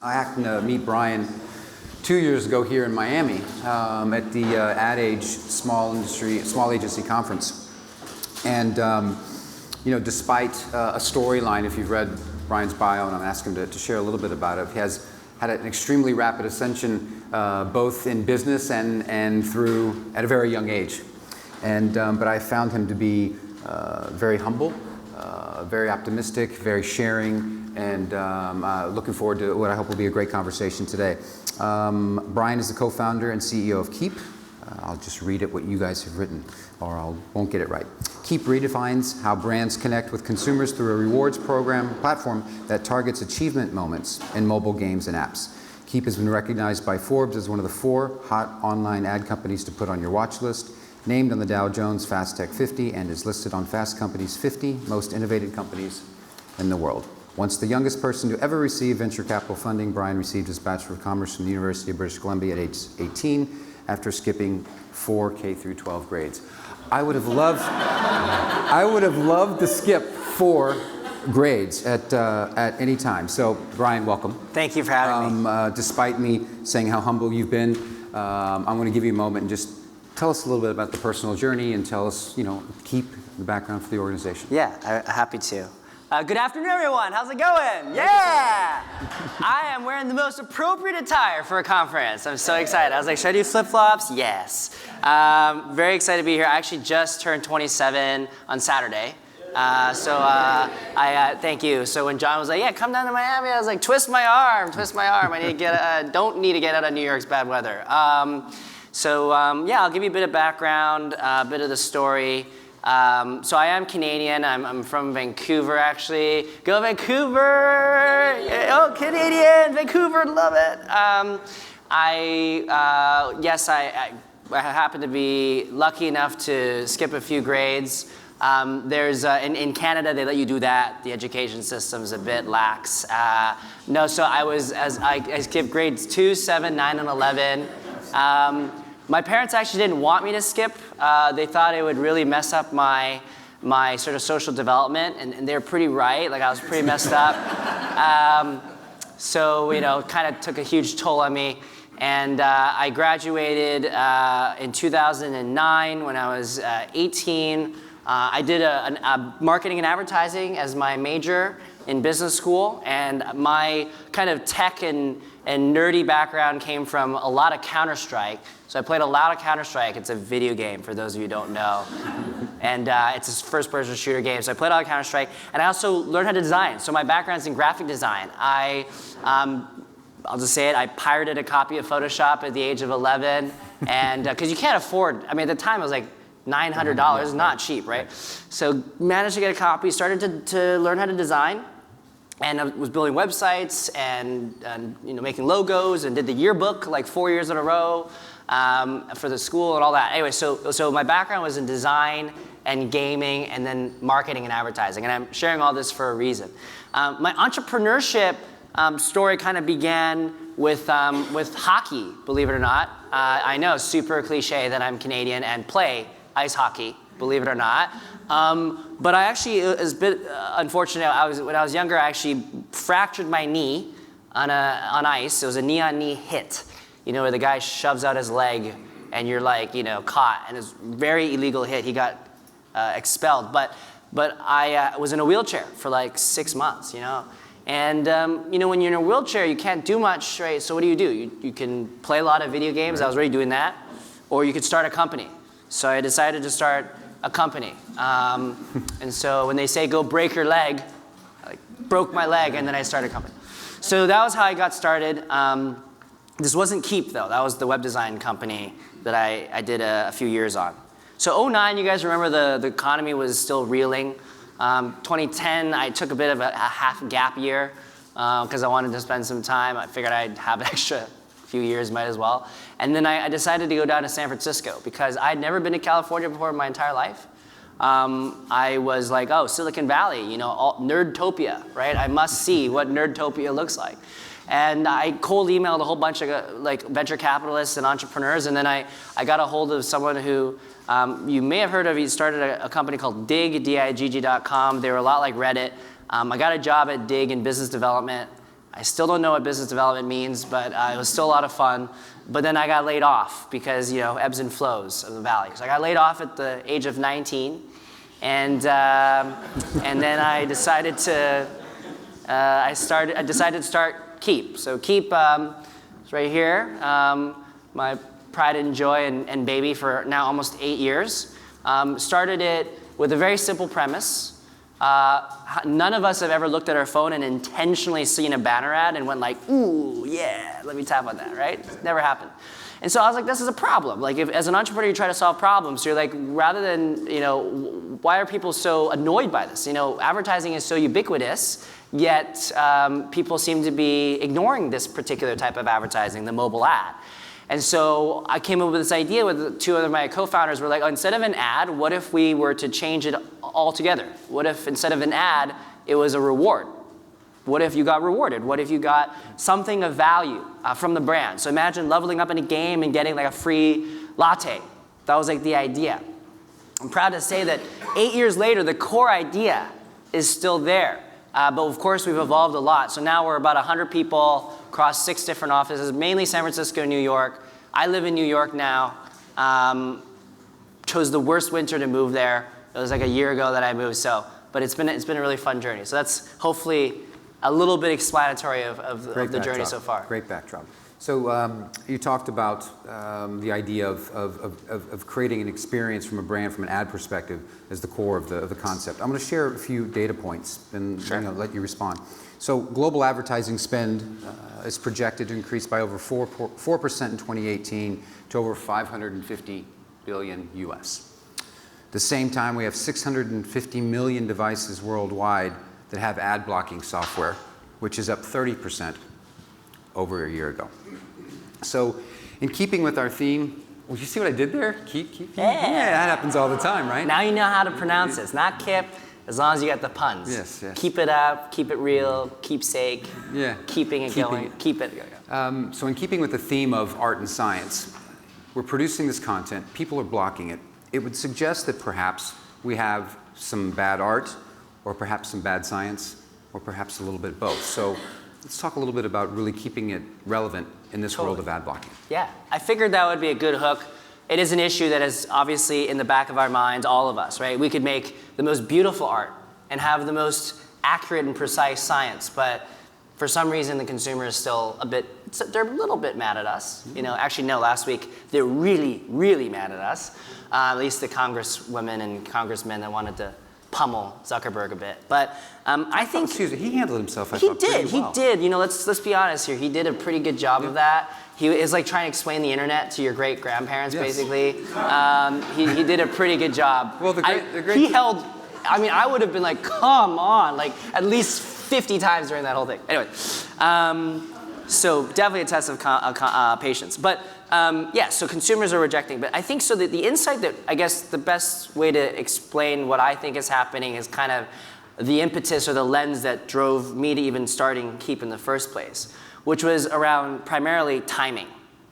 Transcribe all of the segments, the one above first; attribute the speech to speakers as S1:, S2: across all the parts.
S1: I happened to meet Brian 2 years ago here in Miami at the Ad Age Small Agency Conference. And despite a storyline, if you've read Brian's bio, and I'm asking him to share a little bit about it, he has had an extremely rapid ascension both in business and through at a very young age. But I found him to be very humble, very optimistic, very sharing, and looking forward to what I hope will be a great conversation today. Brian is the co-founder and CEO of Keep. I'll just read it what you guys have written, or I won't get it right. Keep redefines how brands connect with consumers through a rewards platform that targets achievement moments in mobile games and apps. Keep has been recognized by Forbes as one of the 4 hot online ad companies to put on your watch list, named on the Dow Jones Fast Tech 50, and is listed on Fast Company's 50 most innovative companies in the world. Once the youngest person to ever receive venture capital funding, Brian received his Bachelor of Commerce from the University of British Columbia at age 18 after skipping 4 K through 12 grades. I would have loved to skip 4 grades at any time. So, Brian, welcome.
S2: Thank you for having me.
S1: Despite me saying how humble you've been, I'm going to give you a moment and just tell us a little bit about the personal journey and tell us, Keep the background for the organization.
S2: Yeah, happy to. Good afternoon, everyone. How's it going? Yeah! I am wearing the most appropriate attire for a conference. I'm so excited. I was like, should I do flip-flops? Yes. Very excited to be here. I actually just turned 27 on Saturday. Thank you. So when John was like, yeah, come down to Miami, I was like, twist my arm. I need to don't need to get out of New York's bad weather. I'll give you a bit of background, a bit of the story. So I am Canadian. I'm from Vancouver, actually. Go Vancouver! Oh, Canadian, Vancouver, love it. I happen to be lucky enough to skip a few grades. In Canada, they let you do that. The education system's a bit lax. So I skipped grades 2, 7, 9, and 11. My parents actually didn't want me to skip. They thought it would really mess up my sort of social development, and they're pretty right. Like, I was pretty messed up. Kind of took a huge toll on me. And I graduated in 2009 when I was 18. I did a marketing and advertising as my major in business school, and my kind of tech and nerdy background came from a lot of Counter-Strike. So I played a lot of Counter-Strike. It's a video game, for those of you who don't know. And it's a first-person shooter game. So I played a lot of Counter-Strike. And I also learned how to design. So my background's in graphic design. I'll just say it, I pirated a copy of Photoshop at the age of 11. And because you can't afford, at the time it was like $900, not cheap, right? So managed to get a copy, started to learn how to design. And I was building websites and making logos, and did the yearbook like 4 years in a row for the school and all that. Anyway, so my background was in design and gaming, and then marketing and advertising. And I'm sharing all this for a reason. My entrepreneurship story kind of began with hockey, believe it or not. I know, super cliche that I'm Canadian and play ice hockey, believe it or not. But I actually, it was a bit unfortunate. When I was younger, I actually fractured my knee on ice. It was a knee-on-knee hit, where the guy shoves out his leg and you're like, caught. And it's a very illegal hit. He got expelled. But I was in a wheelchair for like 6 months, And, when you're in a wheelchair, you can't do much, right? So what do? You can play a lot of video games. I was already doing that. Or you could start a company. So I decided to start a company. And so when they say, go break your leg, I broke my leg, and then I started a company. So that was how I got started. This wasn't Keep, though. That was the web design company that I did a few years on. So 2009, you guys remember the economy was still reeling. 2010, I took a bit of a half gap year because I wanted to spend some time. I figured I'd have an extra few years, might as well. And then I decided to go down to San Francisco because I'd never been to California before in my entire life. I was like, oh, Silicon Valley, Nerdtopia, right? I must see what Nerdtopia looks like. And I cold emailed a whole bunch of venture capitalists and entrepreneurs, and then I got a hold of someone who you may have heard of. He started a company called Digg.com. They were a lot like Reddit. I got a job at Digg in business development. I still don't know what business development means, but it was still a lot of fun. But then I got laid off because, ebbs and flows of the valley. So I got laid off at the age of 19, and then I decided to start Keep. So Keep is right here. My pride and joy and baby for now almost 8 years. Started it with a very simple premise. None of us have ever looked at our phone and intentionally seen a banner ad and went like, ooh, yeah, let me tap on that, right? It's never happened. And so I was like, this is a problem. Like, if as an entrepreneur you try to solve problems, so you're like, rather than, why are people so annoyed by this? Advertising is so ubiquitous, yet people seem to be ignoring this particular type of advertising, the mobile ad. And so I came up with this idea with two of my co-founders. We're like, instead of an ad, what if we were to change it altogether? What if instead of an ad, it was a reward? What if you got rewarded? What if you got something of value from the brand? So imagine leveling up in a game and getting like a free latte. That was like the idea. I'm proud to say that 8 years later, the core idea is still there. But of course, we've evolved a lot. So now we're about 100 people across 6 different offices, mainly San Francisco, New York. I live in New York now. Chose the worst winter to move there. It was like a year ago that I moved. But it's been a really fun journey. So that's hopefully a little bit explanatory of the journey so far.
S1: Great backdrop. So you talked about the idea of creating an experience from a brand, from an ad perspective, as the core of the concept. I'm going to share a few data points and let you respond. So global advertising spend is projected to increase by over 4% in 2018 to over 550 billion US. At the same time, we have 650 million devices worldwide that have ad blocking software, which is up 30% over a year ago. So in keeping with our theme, well, you see what I did there? Keep. Yeah, that happens all the time, right?
S2: Now you know how to pronounce it. It's not Kip, as long as you got the puns.
S1: Yes.
S2: Keep it up, keep it real, keepsake, keeping it going, keep it.
S1: So in keeping with the theme of art and science, we're producing this content, people are blocking it. It would suggest that perhaps we have some bad art, or perhaps some bad science, or perhaps a little bit of both. So let's talk a little bit about really keeping it relevant in this world of ad blocking.
S2: Yeah, I figured that would be a good hook. It is an issue that is obviously in the back of our minds, all of us, right? We could make the most beautiful art and have the most accurate and precise science, but for some reason the consumer is still they're a little bit mad at us. Actually no, last week they're really, really mad at us. At least the congresswomen and congressmen that wanted to pummel Zuckerberg a bit. But I think
S1: he handled himself.
S2: He did. Let's be honest here. He did a pretty good job of that. He is like trying to explain the internet to your great grandparents, basically. He did a pretty good job.
S1: Well,
S2: he held. I mean, I would have been like, come on, like at least 50 times during that whole thing. Anyway, so definitely a test of patience. But so consumers are rejecting. But I think so that the insight that, I guess the best way to explain what I think is happening is kind of the impetus or the lens that drove me to even starting Keep in the first place, which was around primarily timing,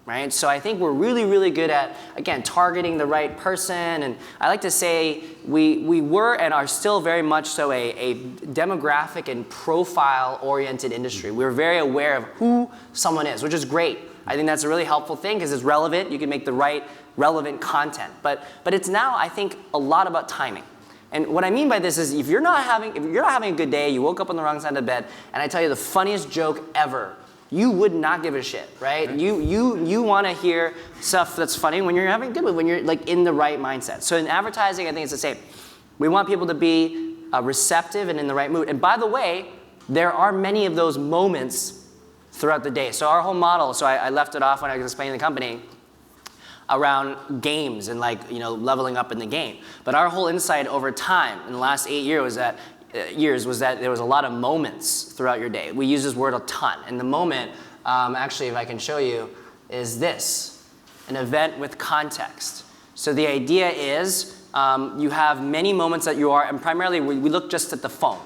S2: right? So I think we're really, really good at, again, targeting the right person. And I like to say we were and are still very much so a demographic and profile-oriented industry. We're very aware of who someone is, which is great. I think that's a really helpful thing because it's relevant. You can make the right relevant content. But it's now, I think, a lot about timing. And what I mean by this is if you're not having a good day, you woke up on the wrong side of bed, and I tell you the funniest joke ever, you would not give a shit, right? You want to hear stuff that's funny when you're having a good mood, when you're like in the right mindset. So in advertising, I think it's the same. We want people to be receptive and in the right mood. And by the way, there are many of those moments throughout the day. So our whole model, so I left it off when I was explaining the company, around games and leveling up in the game. But our whole insight over time in the last 8 years was that there was a lot of moments throughout your day. We use this word a ton. And the moment, actually, if I can show you, is this, an event with context. So the idea is you have many moments that you are, and primarily we look just at the phone.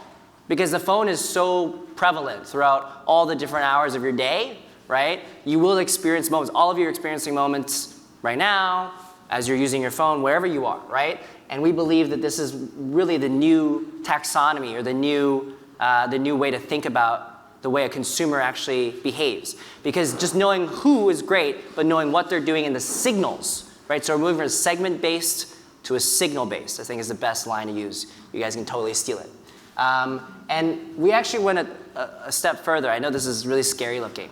S2: Because the phone is so prevalent throughout all the different hours of your day, right? You will experience moments. All of you are experiencing moments right now, as you're using your phone, wherever you are, right? And we believe that this is really the new taxonomy or the new way to think about the way a consumer actually behaves. Because just knowing who is great, but knowing what they're doing in the signals, right? So we're moving from a segment-based to a signal-based, I think is the best line to use. You guys can totally steal it. And we actually went a step further. I know this is really scary looking.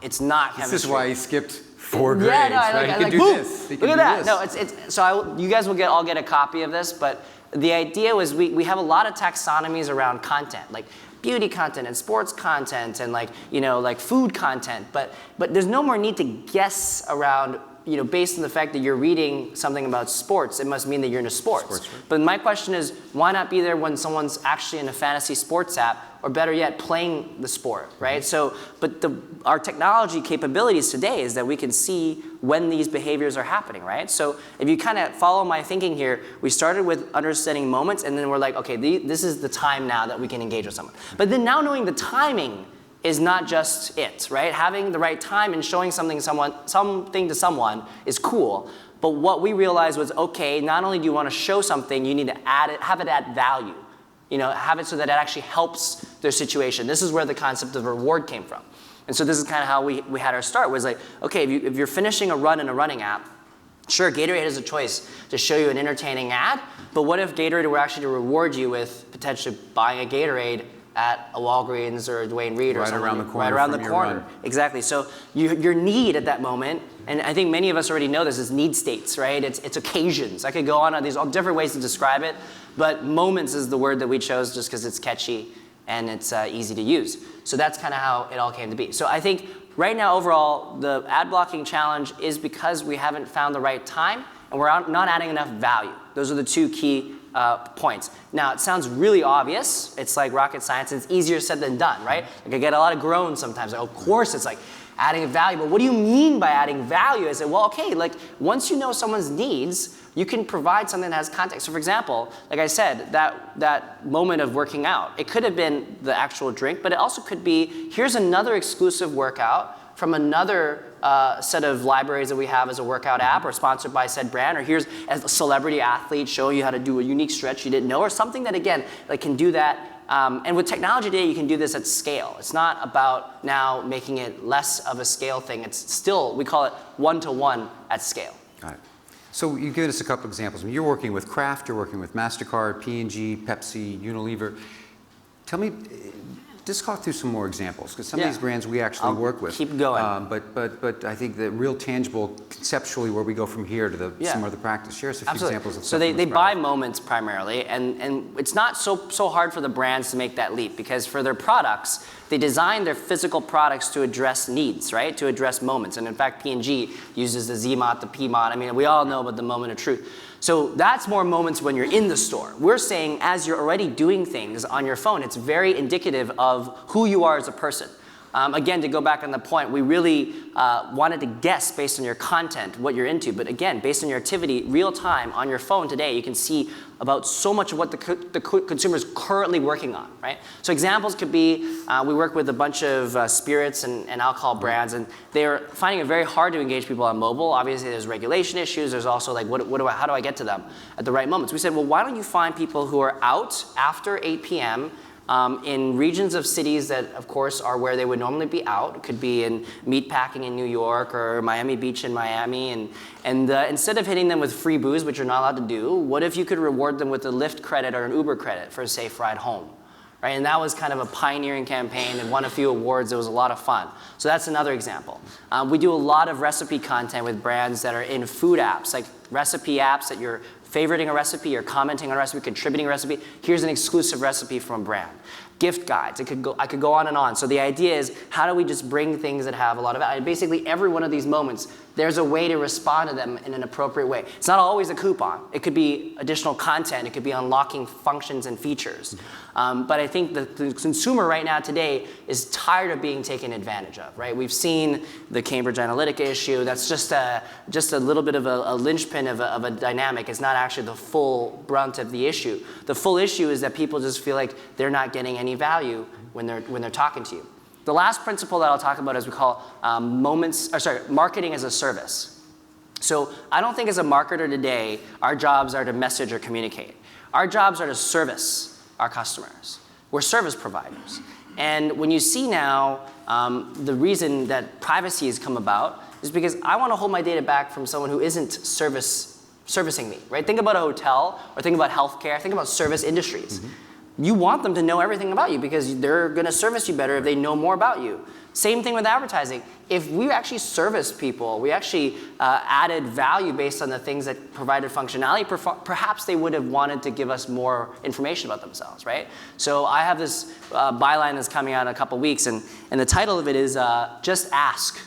S2: It's not chemistry.
S1: This is why he skipped 4 grades,
S2: yeah, no,
S1: right? He could do this. He could
S2: Look at
S1: do
S2: that.
S1: this.
S2: No, you guys will all get a copy of this, but the idea was we have a lot of taxonomies around content, like beauty content and sports content and like food content, but there's no more need to guess around, based on the fact that you're reading something about sports, it must mean that you're into sports.
S1: Right.
S2: But my question is, why not be there when someone's actually in a fantasy sports app, or better yet, playing the sport, right? So, but our technology capabilities today is that we can see when these behaviors are happening, right? So if you kind of follow my thinking here, we started with understanding moments, and then we're like, okay, this is the time now that we can engage with someone. But then now knowing the timing is not just it, right? Having the right time and showing something to someone is cool. But what we realized was, okay, not only do you want to show something, you need to have it add value. Have it so that it actually helps their situation. This is where the concept of reward came from. And so this is kind of how we had our start, was like, okay, if you're finishing a run in a running app, sure, Gatorade has a choice to show you an entertaining ad, but what if Gatorade were actually to reward you with potentially buying a Gatorade at a Walgreens or a Dwayne Reed or something.
S1: Right around the corner.
S2: Exactly. So your need at that moment, and I think many of us already know this, is need states, right? It's occasions. I could go on these all different ways to describe it, but moments is the word that we chose just because it's catchy and it's easy to use. So that's kind of how it all came to be. So I think right now overall, the ad blocking challenge is because we haven't found the right time and we're not adding enough value. Those are the two key points. Now, it sounds really obvious. It's like rocket science. It's easier said than done, right? Like I get a lot of groans sometimes. Like, of course, it's like adding value. But what do you mean by adding value? I said, well, okay, like once you know someone's needs, you can provide something that has context. So for example, like I said, that moment of working out, it could have been the actual drink, but it also could be, here's another exclusive workout from another set of libraries that we have as a workout app or sponsored by said brand, or here's a celebrity athlete showing you how to do a unique stretch you didn't know, or something that, again, like can do that. And with technology today, you can do this at scale. It's not about now making it less of a scale thing. It's still, we call it one-to-one at scale.
S1: Got it. So you give us a couple examples. I mean, you're working with Kraft, you're working with MasterCard, P&G, Pepsi, Unilever. Tell me, just talk through some more examples, because some of these brands we actually work with.
S2: Keep going.
S1: But I think the real tangible, conceptually, where we go from here to some of the practice. Share us a few examples of
S2: So they buy moments primarily, and it's not so hard for the brands to make that leap, because for their products, they design their physical products to address needs, right? To address moments. And in fact, P&G uses the Z-Mod, the P-Mod. I mean, we all know about the moment of truth. So that's more moments when you're in the store. We're saying as you're already doing things on your phone, it's very indicative of who you are as a person. Again, to go back on the point, we really wanted to guess based on your content what you're into. But again, based on your activity, real time on your phone today, you can see about so much of what the consumer is currently working on, right? So examples could be, we work with a bunch of spirits and alcohol brands, and they're finding it very hard to engage people on mobile. Obviously, there's regulation issues. There's also like, how do I get to them at the right moments? We said, well, why don't you find people who are out after 8 p.m., in regions of cities that, of course, are where they would normally be out. It could be in meatpacking in New York or Miami Beach in Miami. And instead of hitting them with free booze, which you're not allowed to do, what if you could reward them with a Lyft credit or an Uber credit for a safe ride home? Right? And that was kind of a pioneering campaign and won a few awards. It was a lot of fun. So that's another example. We do a lot of recipe content with brands that are in food apps, like recipe apps that you're favoriting a recipe, you're commenting on a recipe, contributing a recipe. Here's an exclusive recipe from a brand. Gift guides, I could go on and on. So the idea is, how do we just bring things that have a lot of value? Basically, every one of these moments, there's a way to respond to them in an appropriate way. It's not always a coupon. It could be additional content. It could be unlocking functions and features. But I think the consumer right now today is tired of being taken advantage of, right? We've seen the Cambridge Analytica issue. That's just a little bit of a linchpin of a dynamic. It's not actually the full brunt of the issue. The full issue is that people just feel like they're not getting any value when they're talking to you. The last principle that I'll talk about is we call marketing as a service. So I don't think as a marketer today, our jobs are to message or communicate. Our jobs are to service our customers. We're service providers. And when you see now, the reason that privacy has come about is because I want to hold my data back from someone who isn't servicing me, right? Think about a hotel, or think about healthcare, think about service industries. You want them to know everything about you because they're going to service you better if they know more about you. Same thing with advertising. If we actually serviced people, we actually added value based on the things that provided functionality, perhaps they would have wanted to give us more information about themselves, right? So I have this byline that's coming out in a couple weeks, and the title of it is Just Ask,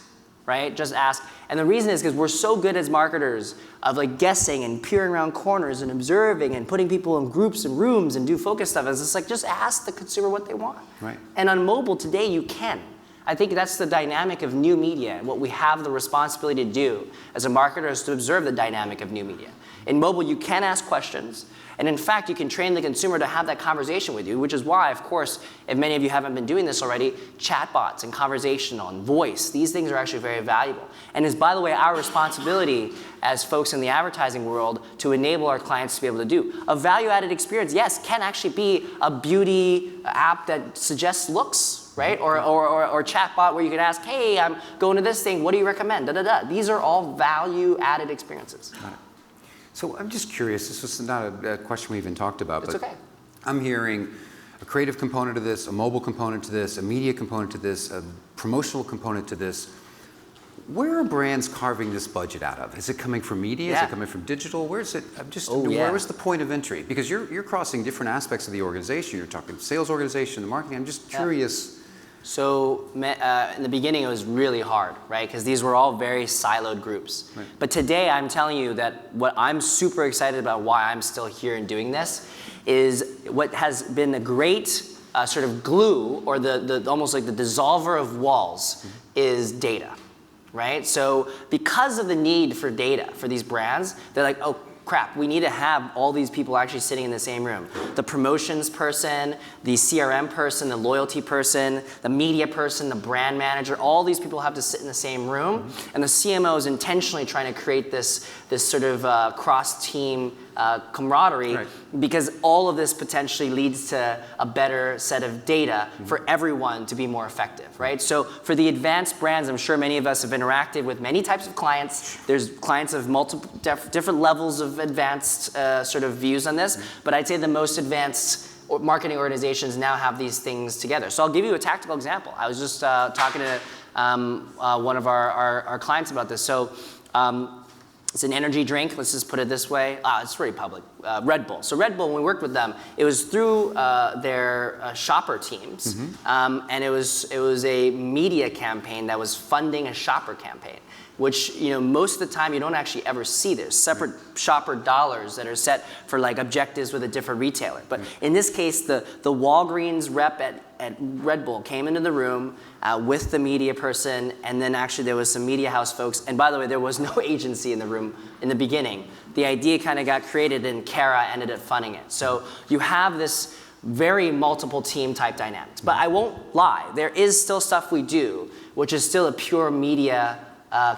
S2: right? Just ask. And the reason is because we're so good as marketers of like guessing and peering around corners and observing and putting people in groups and rooms and do focus stuff. It's just like, just ask the consumer what they want.
S1: Right.
S2: And on mobile today, you can. I think that's the dynamic of new media, and what we have the responsibility to do as a marketer is to observe the dynamic of new media. In mobile, you can ask questions, and in fact, you can train the consumer to have that conversation with you, which is why, of course, if many of you haven't been doing this already, chatbots and conversational and voice, these things are actually very valuable. And it's, by the way, our responsibility as folks in the advertising world to enable our clients to be able to do. A value-added experience, yes, can actually be a beauty app that suggests looks, right? Or chatbot where you can ask, hey, I'm going to this thing, what do you recommend? Da, da, da. These are all value-added experiences.
S1: Got it. So I'm just curious, this was not a question we even talked about,
S2: It's
S1: but
S2: okay.
S1: I'm hearing a creative component to this, a mobile component to this, a media component to this, a promotional component to this. Where are brands carving this budget out of? Is it coming from media?
S2: Yeah.
S1: Is it coming from digital? Where is it?
S2: Yeah.
S1: Where was the point of entry? Because you're crossing different aspects of the organization. You're talking sales organization, the marketing. I'm just curious.
S2: So in the beginning, it was really hard, right? Because these were all very siloed groups.
S1: Right.
S2: But today, I'm telling you that what I'm super excited about, why I'm still here and doing this, is what has been the great sort of glue, or the almost like the dissolver of walls, is data, right? So because of the need for data for these brands, they're like, oh, crap, we need to have all these people actually sitting in the same room. The promotions person, the CRM person, the loyalty person, the media person, the brand manager, all these people have to sit in the same room. And the CMO is intentionally trying to create this sort of cross-team camaraderie,
S1: right,
S2: because all of this potentially leads to a better set of data for everyone to be more effective, right? So for the advanced brands, I'm sure many of us have interacted with many types of clients. There's clients of multiple different levels of advanced sort of views on this, but I'd say the most advanced marketing organizations now have these things together. So I'll give you a tactical example. I was just talking to one of our clients about this. So it's an energy drink, let's just put it this way. It's pretty public, Red Bull. So Red Bull, when we worked with them, it was through their shopper teams, and it was a media campaign that was funding a shopper campaign, which most of the time you don't actually ever see. There's separate shopper dollars that are set for like objectives with a different retailer. But in this case, the Walgreens rep at Red Bull came into the room with the media person, and then actually there was some media house folks. And by the way, there was no agency in the room in the beginning. The idea kind of got created, and Kara ended up funding it. So you have this very multiple team type dynamics. But I won't lie, there is still stuff we do, which is still a pure media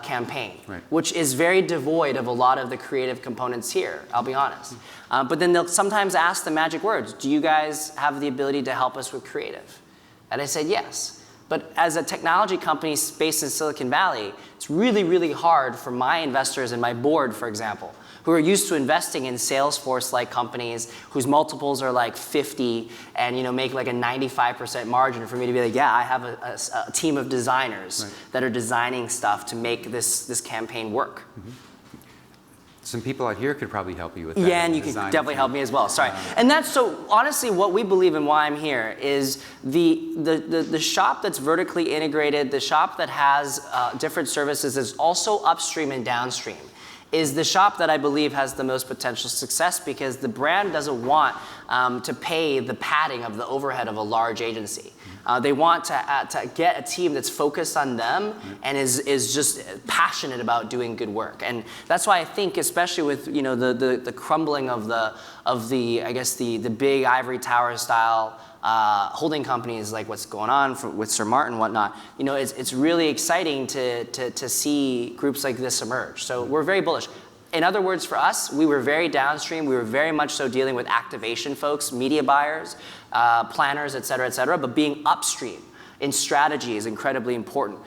S2: campaign,
S1: right,
S2: which is very devoid of a lot of the creative components here, I'll be honest. But then they'll sometimes ask the magic words, do you guys have the ability to help us with creative? And I said yes. But as a technology company based in Silicon Valley, it's really, really hard for my investors and my board, for example, who are used to investing in Salesforce-like companies whose multiples are like 50 and make like a 95% margin, for me to be like, yeah, I have a team of designers, right, that are designing stuff to make this campaign work.
S1: Some people out here could probably help you with that.
S2: Yeah, and you can definitely help me as well. Sorry. And that's so honestly what we believe and why I'm here is the shop that's vertically integrated, the shop that has different services is also upstream and downstream, is the shop that I believe has the most potential success, because the brand doesn't want to pay the padding of the overhead of a large agency. They want to get a team that's focused on them and is just passionate about doing good work. And that's why I think, especially with the crumbling of the I guess the big ivory tower style holding companies, like what's going on with Sir Martin and whatnot, it's really exciting to see groups like this emerge. So we're very bullish. In other words, for us, we were very downstream. We were very much so dealing with activation folks, media buyers, planners, et cetera, but being upstream in strategy is incredibly important.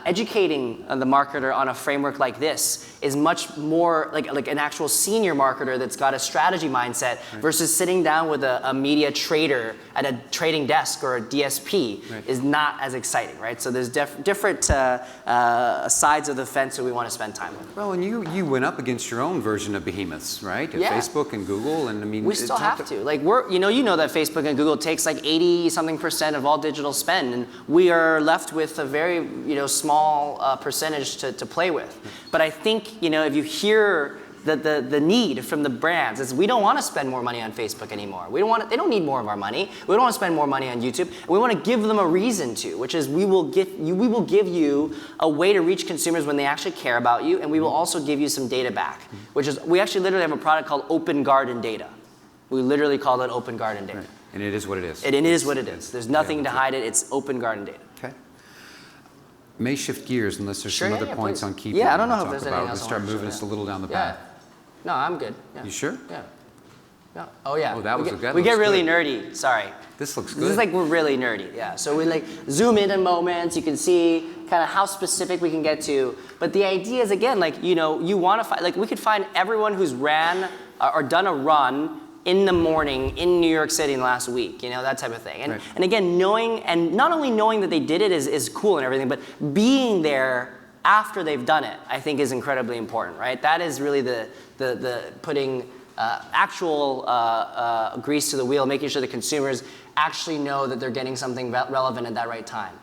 S2: Educating the marketer on a framework like this is much more like an actual senior marketer that's got a strategy mindset versus sitting down with a media trader at a trading desk or a DSP is not as exciting, right? So there's different sides of the fence that we want to spend time with.
S1: Well, and you went up against your own version of behemoths, right?
S2: Yeah.
S1: Facebook and Google, and I mean,
S2: we still have to. Like you know that Facebook and Google takes like 80-something% of all digital spend, and we are left with a very small percentage to play with. But I think if you hear the need from the brands is we don't want to spend more money on Facebook anymore. They don't need more of our money. We don't want to spend more money on YouTube. We want to give them a reason to, which is we will give you a way to reach consumers when they actually care about you, and we will also give you some data back, which is we actually literally have a product called Open Garden Data. We literally call it Open Garden Data.
S1: Right. And it is what it is.
S2: It is what it is. There's nothing to hide it. It's Open Garden Data.
S1: Okay. May shift gears unless there's some other points
S2: please.
S1: on key.
S2: Yeah, I don't know if there's anything else.
S1: We'll start moving us a little down the path.
S2: No, I'm good. Yeah.
S1: You sure?
S2: Yeah. No. Oh yeah.
S1: Oh, that was good.
S2: We get really nerdy. Sorry.
S1: This looks good.
S2: This is like we're really nerdy. Yeah. So we like zoom in moments. You can see kind of how specific we can get to. But the idea is again like you want to find like we could find everyone who's ran or done a run in the morning in New York City in the last week, that type of thing. And again, not only knowing that they did it is cool and everything, but being there after they've done it, I think is incredibly important, right? That is really the putting actual grease to the wheel, making sure the consumers actually know that they're getting something relevant at that right time.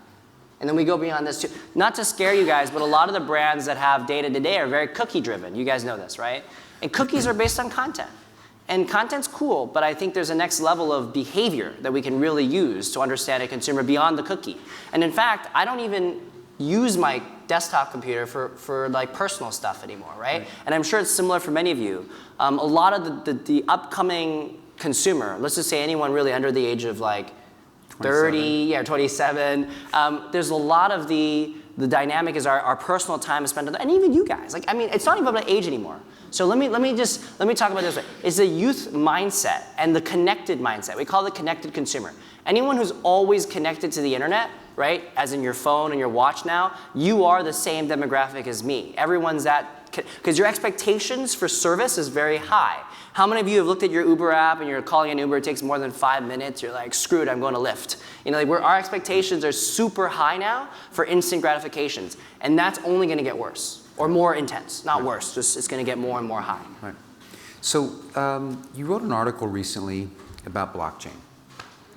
S2: And then we go beyond this too. Not to scare you guys, but a lot of the brands that have data today are very cookie driven. You guys know this, right? And cookies are based on content. And content's cool, but I think there's a next level of behavior that we can really use to understand a consumer beyond the cookie. And in fact, I don't even use my desktop computer for like personal stuff anymore, right? And I'm sure it's similar for many of you. A lot of the upcoming consumer, let's just say anyone really under the age of like 30, 27, there's a lot of the dynamic is our personal time is spent on that, and even you guys. Like, I mean, it's not even about age anymore. So let me talk about this way. It's the youth mindset and the connected mindset. We call it the connected consumer. Anyone who's always connected to the internet, right, as in your phone and your watch now, you are the same demographic as me. Everyone's that, because your expectations for service is very high. How many of you have looked at your Uber app and you're calling an Uber, it takes more than 5 minutes, you're like, screw it, I'm going to Lyft. Our expectations are super high now for instant gratifications, and that's only going to get worse. Or more intense, not worse, just it's going to get more and more high.
S1: Right. So you wrote an article recently about blockchain.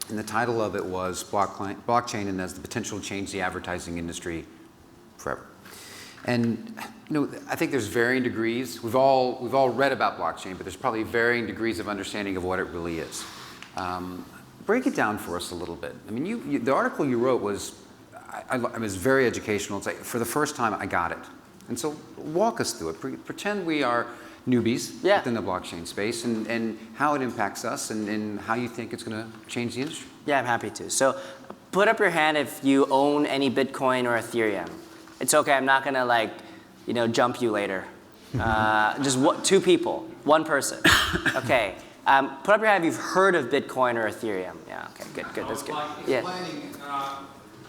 S1: And the title of it was Blockchain and has the potential to change the advertising industry forever. And I think there's varying degrees. We've all read about blockchain, but there's probably varying degrees of understanding of what it really is. Break it down for us a little bit. I mean, the article you wrote was very educational. It's like, for the first time, I got it. And so walk us through it. Pretend we are newbies within the blockchain space and how it impacts us and how you think it's going to change the industry.
S2: Yeah, I'm happy to. So put up your hand if you own any Bitcoin or Ethereum. It's okay, I'm not going to jump you later. Just two people, one person. Okay. Put up your hand if you've heard of Bitcoin or Ethereum. Yeah, okay, good, that's good.
S3: Explaining,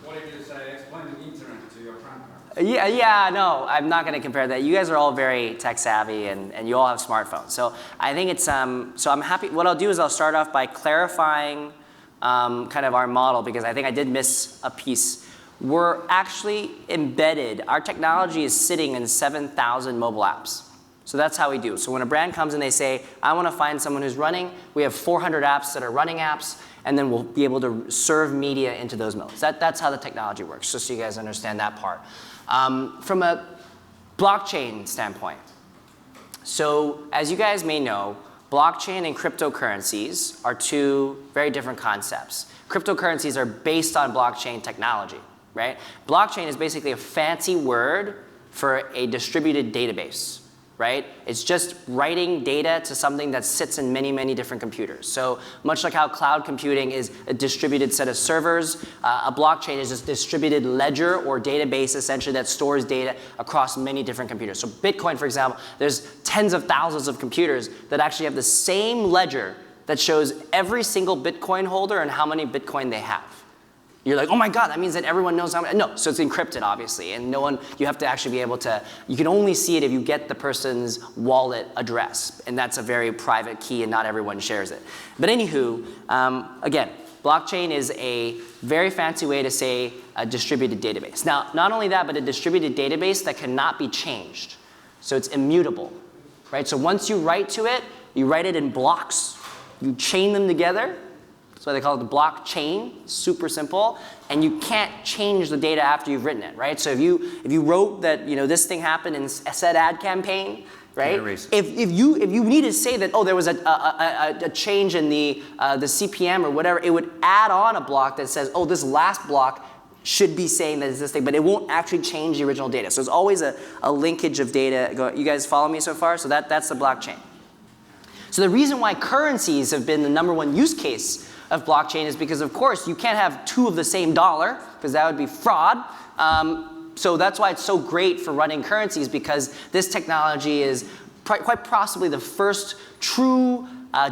S3: what did you say, explaining the internet to your grandparents.
S2: No, I'm not going to compare that. You guys are all very tech savvy and you all have smartphones. So I think it's, so I'm happy, what I'll do is I'll start off by clarifying kind of our model, because I think I did miss a piece. We're actually embedded, our technology is sitting in 7,000 mobile apps. So that's how we do. So when a brand comes and they say, I want to find someone who's running, we have 400 apps that are running apps, and then we'll be able to serve media into those modes. That's how the technology works, just so you guys understand that part. From a blockchain standpoint, so as you guys may know, blockchain and cryptocurrencies are two very different concepts. Cryptocurrencies are based on blockchain technology, right? Blockchain is basically a fancy word for a distributed database. right? It's just writing data to something that sits in many, many different computers. So much like how cloud computing is a distributed set of servers, a blockchain is this distributed ledger or database essentially that stores data across many different computers. So Bitcoin, for example, there's tens of thousands of computers that actually have the same ledger that shows every single Bitcoin holder and how many Bitcoin they have. You're like, oh my God, that means that everyone knows how many. No, so it's encrypted, obviously, and no one, you have to actually be able to, you can only see it if you get the person's wallet address, and that's a very private key and not everyone shares it. But anywho, again, blockchain is a very fancy way to say a distributed database. Now, not only that, but a distributed database that cannot be changed. So it's immutable, right? So once you write to it, you write it in blocks, you chain them together. That's why they call it the blockchain, super simple, and you can't change the data after you've written it, right? So if you wrote that this thing happened in said ad campaign, right? If you need to say that there was a change in the CPM or whatever, it would add on a block that says this last block should be saying that it's this thing, but it won't actually change the original data. So it's always a linkage of data. You guys follow me so far? So that's the blockchain. So the reason why currencies have been the #1 use case of blockchain is because, of course, you can't have two of the same dollar, because that would be fraud. So that's why it's so great for running currencies, because this technology is quite possibly the first true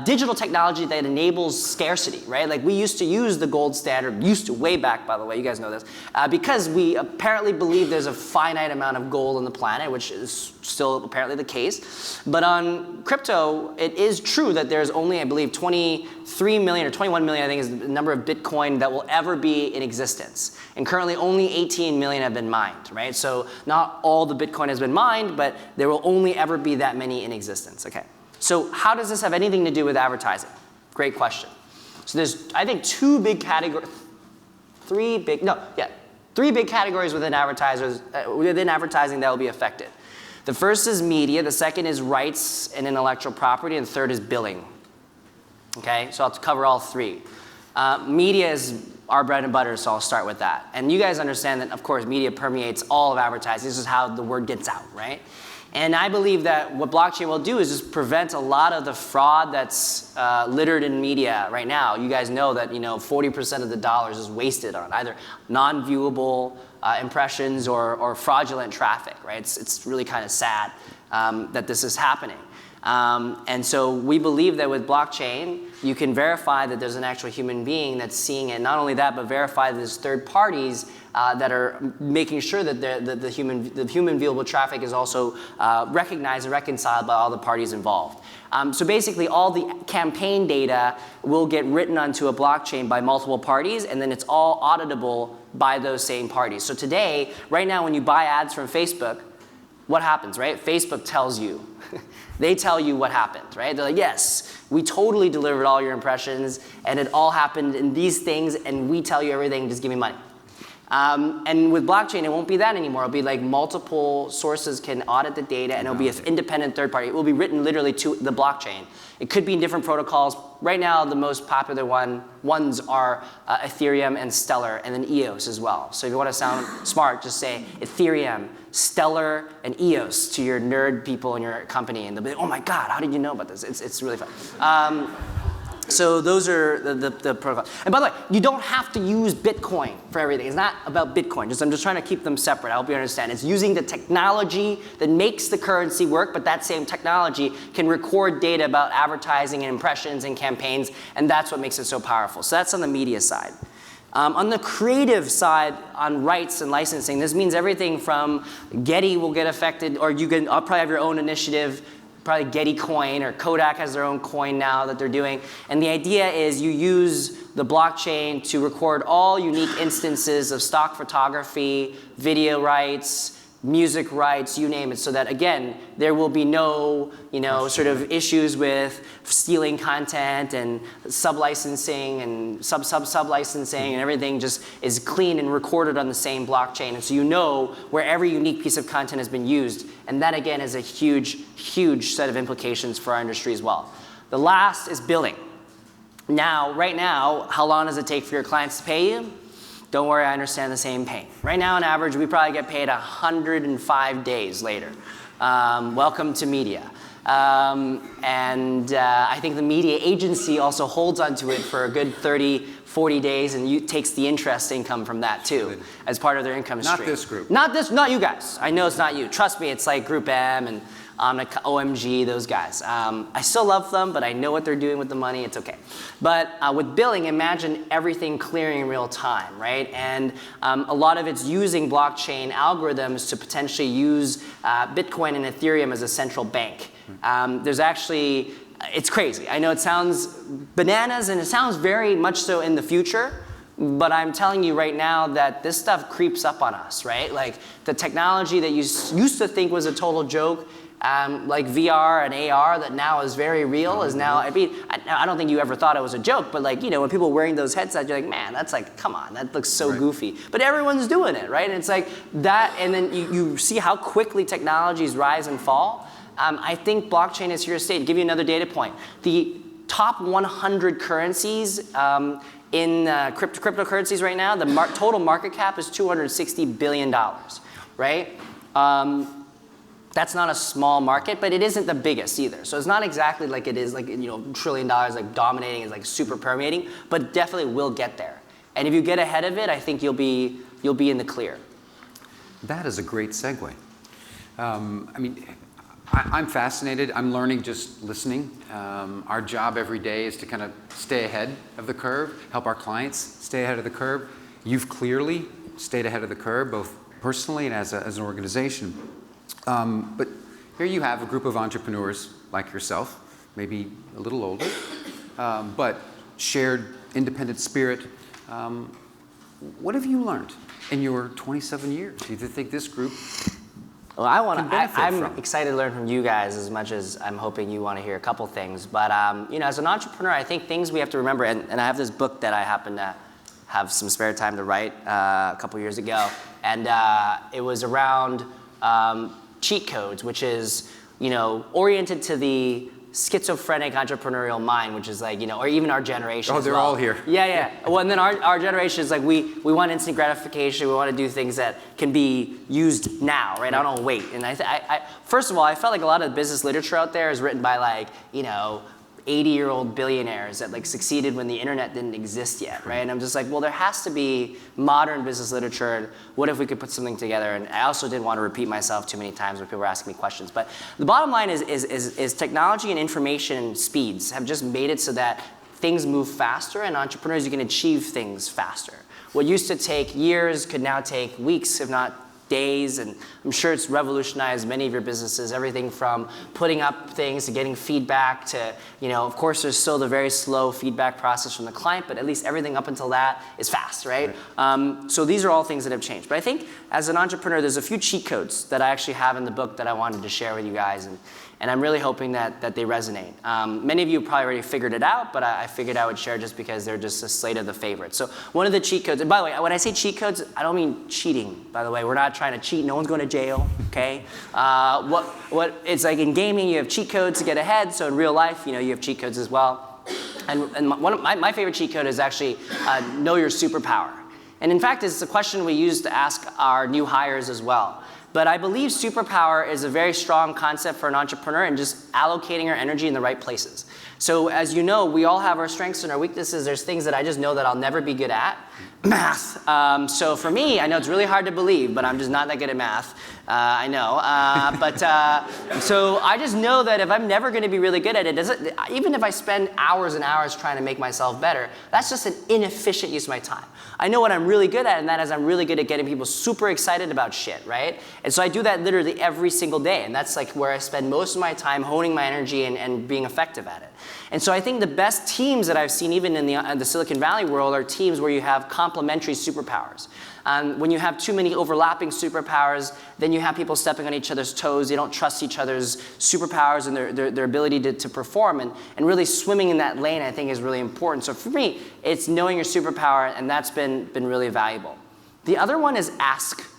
S2: digital technology that enables scarcity, right? Like we used to use the gold standard, way back, by the way, you guys know this, because we apparently believe there's a finite amount of gold on the planet, which is still apparently the case. But on crypto, it is true that there's only, I believe, 23 million or 21 million, I think is the number of Bitcoin that will ever be in existence. And currently only 18 million have been mined, right? So not all the Bitcoin has been mined, but there will only ever be that many in existence, okay? So how does this have anything to do with advertising? Great question. So there's, I think, three big categories within advertising that will be affected. The first is media, the second is rights and intellectual property, and the third is billing. Okay, so I'll cover all three. Media is our bread and butter, so I'll start with that. And you guys understand that, of course, media permeates all of advertising. This is how the word gets out, right? And I believe that what blockchain will do is just prevent a lot of the fraud that's littered in media right now. You guys know that 40% of the dollars is wasted on either non-viewable impressions or fraudulent traffic, right? It's really kind of sad that this is happening. And so we believe that with blockchain, you can verify that there's an actual human being that's seeing it. Not only that, but verify that there's third parties that are making sure that the human viewable traffic is also recognized and reconciled by all the parties involved. So basically, all the campaign data will get written onto a blockchain by multiple parties, and then it's all auditable by those same parties. So today, right now, when you buy ads from Facebook, what happens, right? Facebook tells you. They tell you what happened, right? They're like, yes, we totally delivered all your impressions, and it all happened in these things, and we tell you everything, just give me money. And with blockchain, it won't be that anymore. It'll be like multiple sources can audit the data, and it'll be an independent third party. It will be written literally to the blockchain. It could be in different protocols. Right now, the most popular ones are Ethereum and Stellar, and then EOS as well. So if you want to sound smart, just say Ethereum, Stellar, and EOS to your nerd people in your company, and they'll be like, oh my God, how did you know about this? It's really fun. So those are the protocols. And by the way, you don't have to use Bitcoin for everything. It's not about Bitcoin. I'm just trying to keep them separate. I hope you understand. It's using the technology that makes the currency work, but that same technology can record data about advertising and impressions and campaigns, and that's what makes it so powerful. So that's on the media side. On the creative side, on rights and licensing, this means everything from Getty will get affected, or you can probably have your own initiative, probably Getty Coin, or Kodak has their own coin now that they're doing. And the idea is you use the blockchain to record all unique instances of stock photography, video rights, music rights, you name it, so that, again, there will be no, sort of issues with stealing content and sub-licensing and sub-licensing, and everything just is clean and recorded on the same blockchain. And so you know where every unique piece of content has been used. And that, again, is a huge, huge set of implications for our industry as well. The last is billing. Now, right now, how long does it take for your clients to pay you? Don't worry, I understand the same pain. Right now, on average, we probably get paid 105 days later. Welcome to media. I think the media agency also holds onto it for a good 30, 40 days and takes the interest income from that too, as part of their income stream.
S1: Not this group.
S2: Not you guys. I know it's not you. Trust me, it's like Group M and OMG, those guys. I still love them, but I know what they're doing with the money. It's okay. But with billing, imagine everything clearing in real time, right? And a lot of it's using blockchain algorithms to potentially use Bitcoin and Ethereum as a central bank. There's actually, it's crazy. I know it sounds bananas and it sounds very much so in the future, but I'm telling you right now that this stuff creeps up on us, right? Like the technology that you used to think was a total joke, like VR and AR that now is very real is now, I mean, I don't think you ever thought it was a joke, but like, you know, when people are wearing those headsets, you're like, man, that's like, come on, that looks so goofy. But everyone's doing it, right? And it's like that, and then you see how quickly technologies rise and fall. I think blockchain is here to stay. To give you another data point, the top 100 currencies in cryptocurrencies right now, the total market cap is $260 billion, right? That's not a small market, but it isn't the biggest either. So it's not exactly like it is like, you know, $1 trillion like dominating is like super permeating, but definitely will get there. And if you get ahead of it, I think you'll be in the clear.
S1: That is a great segue. I mean, I'm fascinated. I'm learning just listening. Our job every day is to kind of stay ahead of the curve, help our clients stay ahead of the curve. You've clearly stayed ahead of the curve, both personally and as an organization. But here you have a group of entrepreneurs like yourself, maybe a little older, but shared independent spirit. What have you learned in your 27 years? Do you think this group
S2: Well, I'm excited to learn from you guys as much as I'm hoping you want to hear a couple things. But you know, as an entrepreneur, I think things we have to remember, and I have this book that I happen to have some spare time to write a couple years ago, and it was around cheat codes, which is, you know, oriented to the schizophrenic entrepreneurial mind, which is like, you know, or even our generation.
S1: Oh, they're all here.
S2: Yeah. Well, and then our generation is like, we want instant gratification. We want to do things that can be used now, right? I don't wait. And I first of all, I felt like a lot of the business literature out there is written by like, you know, 80-year-old billionaires that like succeeded when the internet didn't exist yet, right? And I'm just like, well, there has to be modern business literature, and what if we could put something together? And I also didn't want to repeat myself too many times when people were asking me questions. But the bottom line is technology and information speeds have just made it so that things move faster, and entrepreneurs, you can achieve things faster. What used to take years could now take weeks, if not days, and I'm sure it's revolutionized many of your businesses, everything from putting up things to getting feedback to, you know, of course there's still the very slow feedback process from the client, but at least everything up until that is fast, right? So these are all things that have changed. But I think as an entrepreneur, there's a few cheat codes that I actually have in the book that I wanted to share with you guys, and I'm really hoping that they resonate. Many of you probably already figured it out, but I figured I would share just because they're just a slate of the favorites. So one of the cheat codes, and by the way, when I say cheat codes, I don't mean cheating, by the way. We're not trying to cheat. No one's going to jail, okay? It's like in gaming, you have cheat codes to get ahead. So in real life, you know, you have cheat codes as well. And one of my favorite cheat code is actually know your superpower. And in fact, it's a question we use to ask our new hires as well. But I believe superpower is a very strong concept for an entrepreneur and just allocating our energy in the right places. So as you know, we all have our strengths and our weaknesses. There's things that I just know that I'll never be good at. Math. So for me, I know it's really hard to believe, but I'm just not that good at math. I know. So I just know that if I'm never going to be really good at it, even if I spend hours and hours trying to make myself better, that's just an inefficient use of my time. I know what I'm really good at, and that is I'm really good at getting people super excited about shit, right? And so I do that literally every single day, and that's like where I spend most of my time honing my energy and being effective at it. And so I think the best teams that I've seen even in the Silicon Valley world are teams where you have complementary superpowers. When you have too many overlapping superpowers, then you have people stepping on each other's toes. They don't trust each other's superpowers and their ability to perform. And really swimming in that lane, I think, is really important. So for me, it's knowing your superpower, and that's been really valuable. The other one is ask,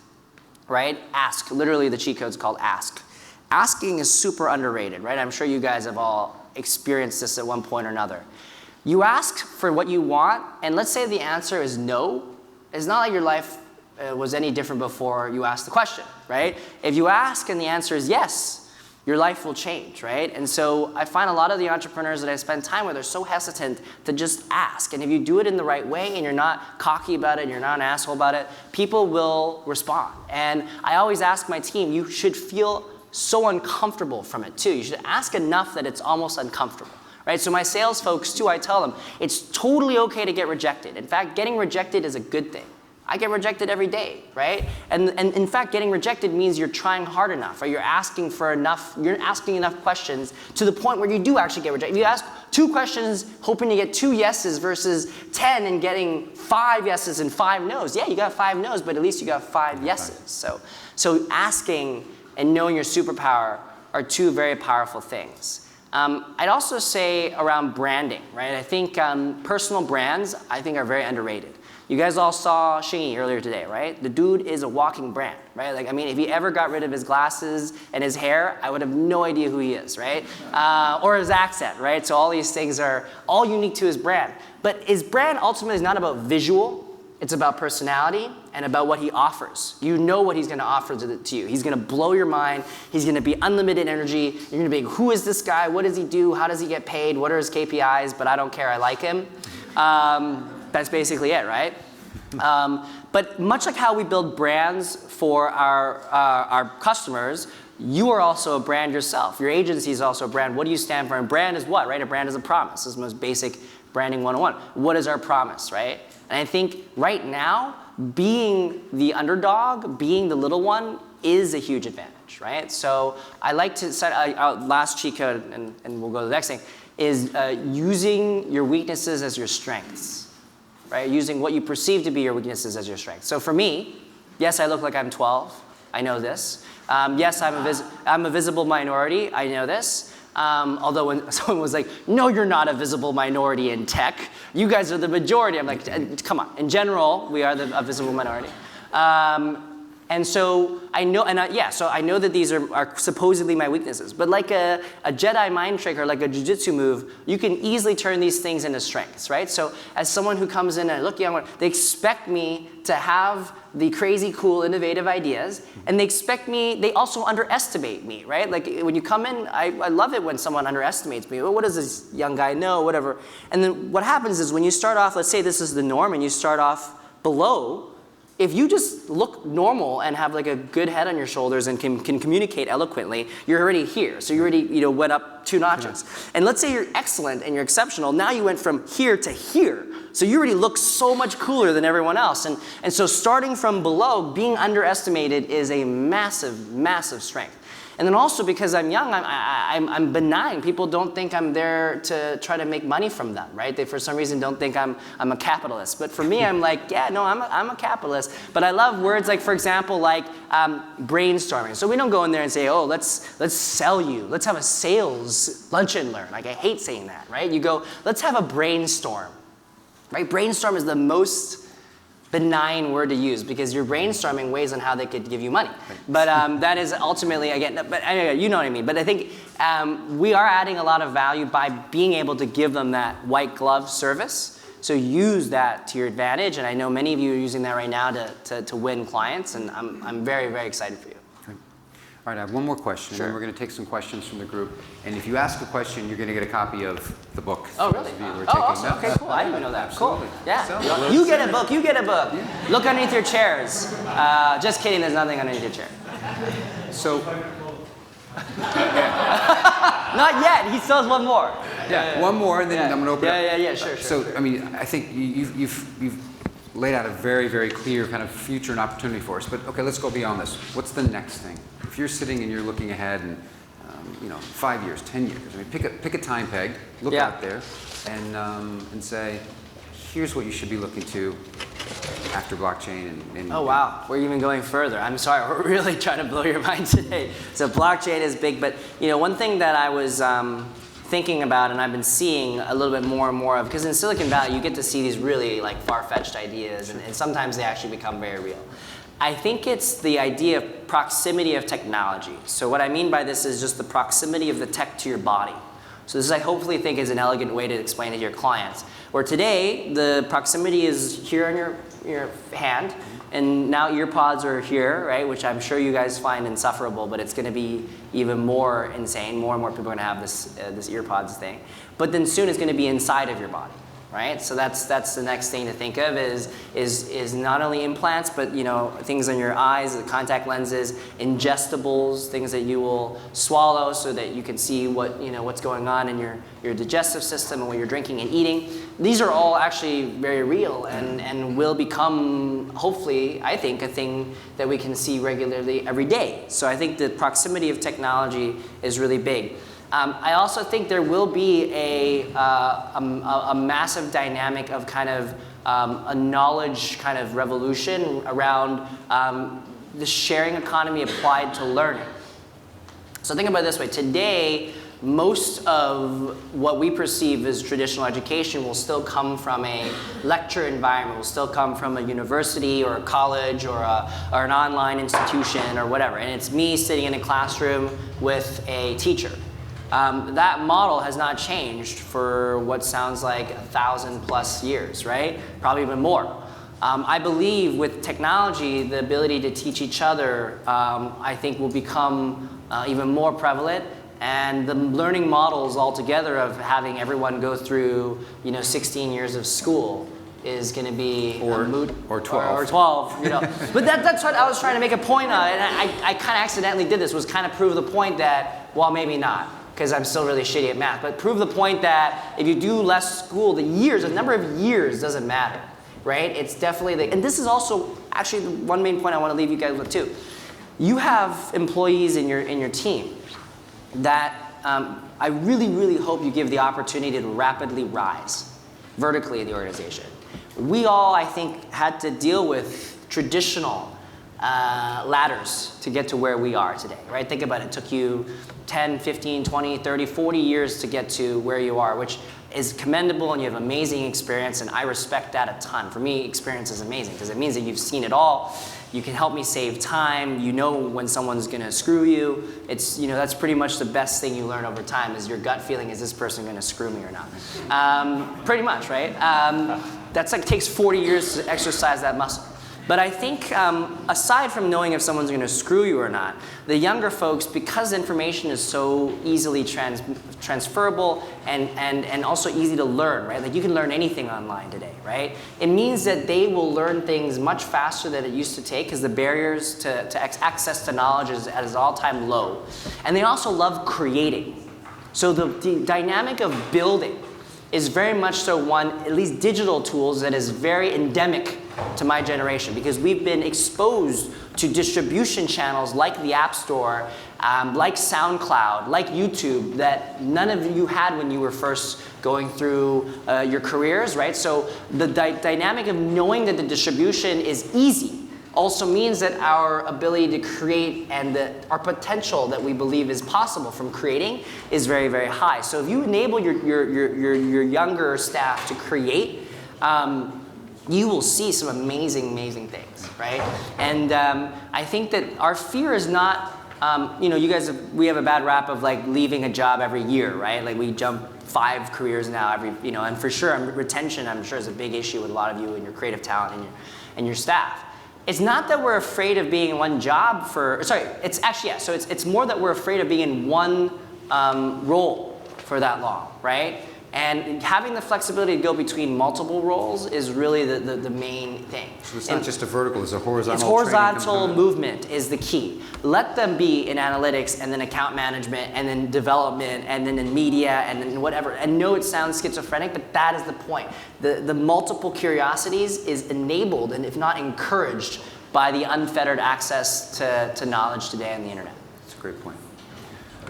S2: right? Ask. Literally, the cheat code is called ask. Asking is super underrated, right? I'm sure you guys have all experienced this at one point or another. You ask for what you want, and let's say the answer is no. It's not like your life was any different before you asked the question, right? If you ask and the answer is yes, your life will change, right? And so I find a lot of the entrepreneurs that I spend time with are so hesitant to just ask. And if you do it in the right way and you're not cocky about it and you're not an asshole about it, people will respond. And I always ask my team, you should feel so uncomfortable from it too. You should ask enough that it's almost uncomfortable. Right? So my sales folks too, I tell them, it's totally okay to get rejected. In fact, getting rejected is a good thing. I get rejected every day, right? And in fact, getting rejected means you're trying hard enough, or you're asking enough questions to the point where you do actually get rejected. If you ask 2 questions hoping to get 2 yeses versus 10 and getting 5 yeses and 5 no's, yeah, you got 5 no's, but at least you got 5 yeses. So asking and knowing your superpower are 2 very powerful things. I'd also say around branding, right? I think personal brands, I think, are very underrated. You guys all saw Xingyi earlier today, right? The dude is a walking brand, right? Like, I mean, if he ever got rid of his glasses and his hair, I would have no idea who he is, right? Or his accent, right? So all these things are all unique to his brand. But his brand ultimately is not about visual. It's about personality and about what he offers. You know what he's going to offer to you. He's going to blow your mind. He's going to be unlimited energy. You're going to be, who is this guy? What does he do? How does he get paid? What are his KPIs? But I don't care. I like him. That's basically it, right? But much like how we build brands for our customers, you are also a brand yourself. Your agency is also a brand. What do you stand for? And brand is what, right? A brand is a promise. This is the most basic branding 101. What is our promise, right? And I think right now, being the underdog, being the little one, is a huge advantage, right? So I like to set our last cheat code, and we'll go to the next thing, is using your weaknesses as your strengths, right? Using what you perceive to be your weaknesses as your strengths. So for me, yes, I look like I'm 12. I know this. Yes, I'm a visible minority. I know this. Although when someone was like, no, you're not a visible minority in tech. You guys are the majority. I'm like, come on. In general, we are a visible minority. And so I know, so I know that these are supposedly my weaknesses. But like a Jedi mind trick or like a jujitsu move, you can easily turn these things into strengths, right? So as someone who comes in and look young, they expect me to have the crazy, cool, innovative ideas, and they also underestimate me, right? Like when you come in, I love it when someone underestimates me. Well, what does this young guy know, whatever. And then what happens is when you start off, let's say this is the norm, and you start off below, if you just look normal and have like a good head on your shoulders and can communicate eloquently, you're already here. So you already went up 2 notches. And let's say you're excellent and you're exceptional. Now you went from here to here. So you already look so much cooler than everyone else. And so starting from below, being underestimated is a massive, massive strength. And then also because I'm young, I'm benign. People don't think I'm there to try to make money from them, right? They for some reason don't think I'm a capitalist. But for me, I'm like, yeah, no, I'm a capitalist. But I love words like, for example, like brainstorming. So we don't go in there and say, oh, let's sell you. Let's have a sales lunch and learn. Like I hate saying that, right? You go, let's have a brainstorm, right? Brainstorm is the most benign word to use because you're brainstorming ways on how they could give you money. But that is ultimately, again, but anyway, you know what I mean. But I think we are adding a lot of value by being able to give them that white glove service. So use that to your advantage. And I know many of you are using that right now to win clients. And I'm very, very excited for you.
S1: All right, I have one more question,
S2: Sure.
S1: and then we're going to take some questions from the group. And if you ask a question, you're going to get a copy of the book.
S2: Oh, really?
S1: Oh,
S2: Awesome. Okay, cool. I didn't even know that.
S1: Absolutely.
S2: Cool. Yeah.
S1: So,
S2: you get a book. You get a book. Yeah. Look underneath your chairs. Just kidding. There's nothing underneath your chair.
S1: So,
S2: Not yet. He still has one more.
S1: yeah, one more, and then I'm going to open it up.
S2: Yeah. Sure.
S1: So, I mean, I think you've laid out a very, very clear kind of future and opportunity for us. But okay, let's go beyond this. What's the next thing? If you're sitting and you're looking ahead, and 5 years, 10 years. I mean, pick a time peg, look out there, and say, here's what you should be looking to after blockchain. And
S2: oh wow, we're even going further. I'm sorry, we're really trying to blow your mind today. So blockchain is big, but one thing that I was thinking about and I've been seeing a little bit more and more of, because in Silicon Valley you get to see these really like far-fetched ideas, and sometimes they actually become very real. I think it's the idea of proximity of technology. So what I mean by this is just the proximity of the tech to your body. So this I hopefully think is an elegant way to explain it to your clients. Where today, the proximity is here on your hand, And now earpods are here, right? Which I'm sure you guys find insufferable, but it's going to be even more insane. More and more people are going to have this earpods thing. But then soon it's going to be inside of your body, right? So that's the next thing to think of is not only implants, but things on your eyes, the contact lenses, ingestibles, things that you will swallow so that you can see what's going on in your digestive system and what you're drinking and eating. These are all actually very real and will become, hopefully, I think, a thing that we can see regularly every day. So I think the proximity of technology is really big. I also think there will be a massive dynamic of kind of a knowledge kind of revolution around the sharing economy applied to learning. So think about it this way. Today, most of what we perceive as traditional education will still come from a lecture environment, will still come from a university or a college or an online institution or whatever. And it's me sitting in a classroom with a teacher. That model has not changed for what sounds like 1,000+ years, right? Probably even more. I believe with technology, the ability to teach each other, I think will become even more prevalent. And the learning models altogether of having everyone go through 16 years of school is going to be
S1: or 12.
S2: Or 12, But that's what I was trying to make a point on. And I kind of accidentally did this, was kind of prove the point that, well, maybe not, because I'm still really shitty at math, but prove the point that if you do less school, the number of years doesn't matter, right? It's definitely, and this is also actually the one main point I want to leave you guys with too. You have employees in your team that I really, really hope you give the opportunity to rapidly rise vertically in the organization. We all, I think, had to deal with traditional ladders to get to where we are today, right? Think about it. It took you 10, 15, 20, 30, 40 years to get to where you are, which is commendable, and you have amazing experience, and I respect that a ton. For me, experience is amazing because it means that you've seen it all. You can help me save time. You know when someone's going to screw you. It's, that's pretty much the best thing you learn over time is your gut feeling, is this person going to screw me or not? Pretty much, right? That's like takes 40 years to exercise that muscle. But I think aside from knowing if someone's going to screw you or not, the younger folks, because information is so easily transferable and also easy to learn, right? Like you can learn anything online today, right? It means that they will learn things much faster than it used to take because the barriers to access to knowledge is at an all-time low. And they also love creating. So the dynamic of building is very much so one, at least digital tools, that is very endemic to my generation because we've been exposed to distribution channels like the App Store, like SoundCloud, like YouTube, that none of you had when you were first going through your careers, right? So the dynamic of knowing that the distribution is easy also means that our ability to create and our potential that we believe is possible from creating is very, very high. So if you enable your younger staff to create, you will see some amazing, amazing things, right? And I think that our fear is not, you guys, we have a bad rap of like leaving a job every year, right? Like we jump 5 careers now every, and for sure retention, I'm sure is a big issue with a lot of you and your creative talent and your staff. It's not that we're afraid of being in one job it's actually, yeah, so it's more that we're afraid of being in one role for that long, right? And having the flexibility to go between multiple roles is really the main thing.
S1: So it's not just a vertical, it's a horizontal.
S2: It's horizontal movement is the key. Let them be in analytics and then account management and then development and then in media and then whatever. And no, it sounds schizophrenic, but that is the point. The multiple curiosities is enabled and if not encouraged by the unfettered access to knowledge today on the internet.
S1: That's a great point.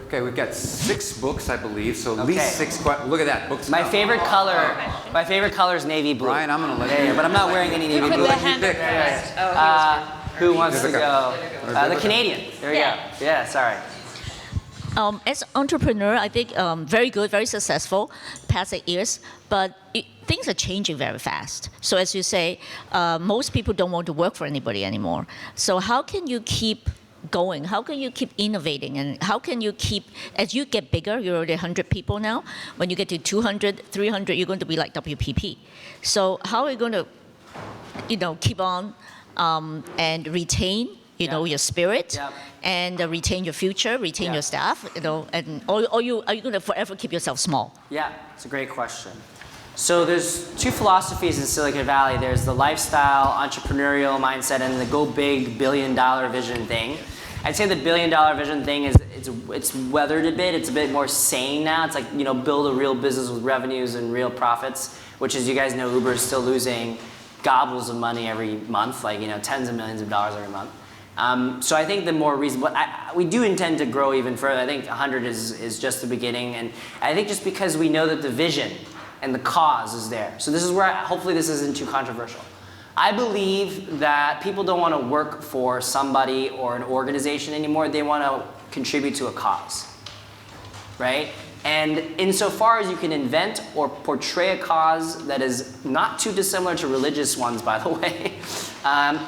S1: Okay, we've got 6 books, I believe, so at least 6 questions. Look at that, books.
S2: My favorite color is navy blue.
S1: Brian, I'm going to let you.
S2: But I'm not wearing any navy blue. Who wants to go? The Canadian. There we go. Yeah, sorry.
S4: As entrepreneur, I think very good, very successful, past 8 years, but things are changing very fast. So as you say, most people don't want to work for anybody anymore. So how can you keep going? How can you keep innovating? And how can you keep, as you get bigger, you're already 100 people now, when you get to 200, 300, you're going to be like WPP. So how are you going to, keep on and retain, your spirit,
S2: Yep.
S4: and retain your future, retain your staff, and or are you going to forever keep yourself small?
S2: Yeah, it's a great question. So there's two philosophies in Silicon Valley. There's the lifestyle, entrepreneurial mindset, and the go big, billion-dollar vision thing. I'd say the billion-dollar vision thing it's weathered a bit. It's a bit more sane now. It's like, build a real business with revenues and real profits, which, as you guys know, Uber is still losing gobbles of money every month, like, tens of millions of dollars every month. So I think the more reasonable, we do intend to grow even further. I think 100 is just the beginning, and I think just because we know that the vision and the cause is there. So this is where, hopefully this isn't too controversial. I believe that people don't want to work for somebody or an organization anymore. They want to contribute to a cause, right? And insofar as you can invent or portray a cause that is not too dissimilar to religious ones, by the way,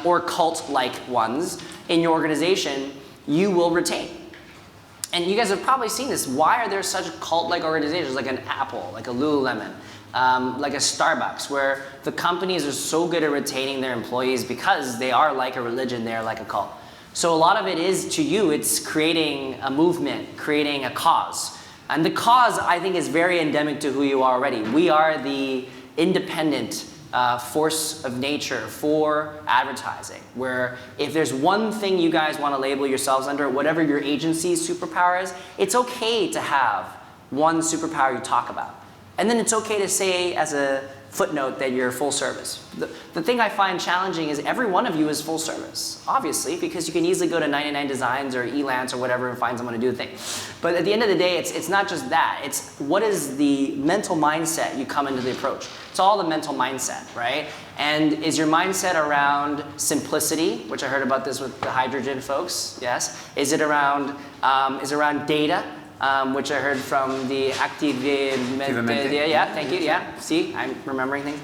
S2: or cult-like ones in your organization, you will retain. And you guys have probably seen this. Why are there such cult-like organizations like an Apple, like a Lululemon, like a Starbucks, where the companies are so good at retaining their employees because they are like a religion, they are like a cult. So a lot of it is, to you, it's creating a movement, creating a cause. And the cause, I think, is very endemic to who you are already. We are the independent force of nature for advertising, where if there's one thing you guys want to label yourselves under, whatever your agency's superpower is, it's okay to have one superpower you talk about. And then it's okay to say as a footnote that you're full service. The thing I find challenging is every one of you is full service, obviously, because you can easily go to 99 Designs or Elance or whatever and find someone to do the thing. But at the end of the day, it's not just that. It's what is the mental mindset you come into the approach. It's all the mental mindset, right? And is your mindset around simplicity, which I heard about this with the hydrogen folks, yes? Is it around data? Which I heard from the Activamente. Yeah, thank you. Yeah, see, I'm remembering things.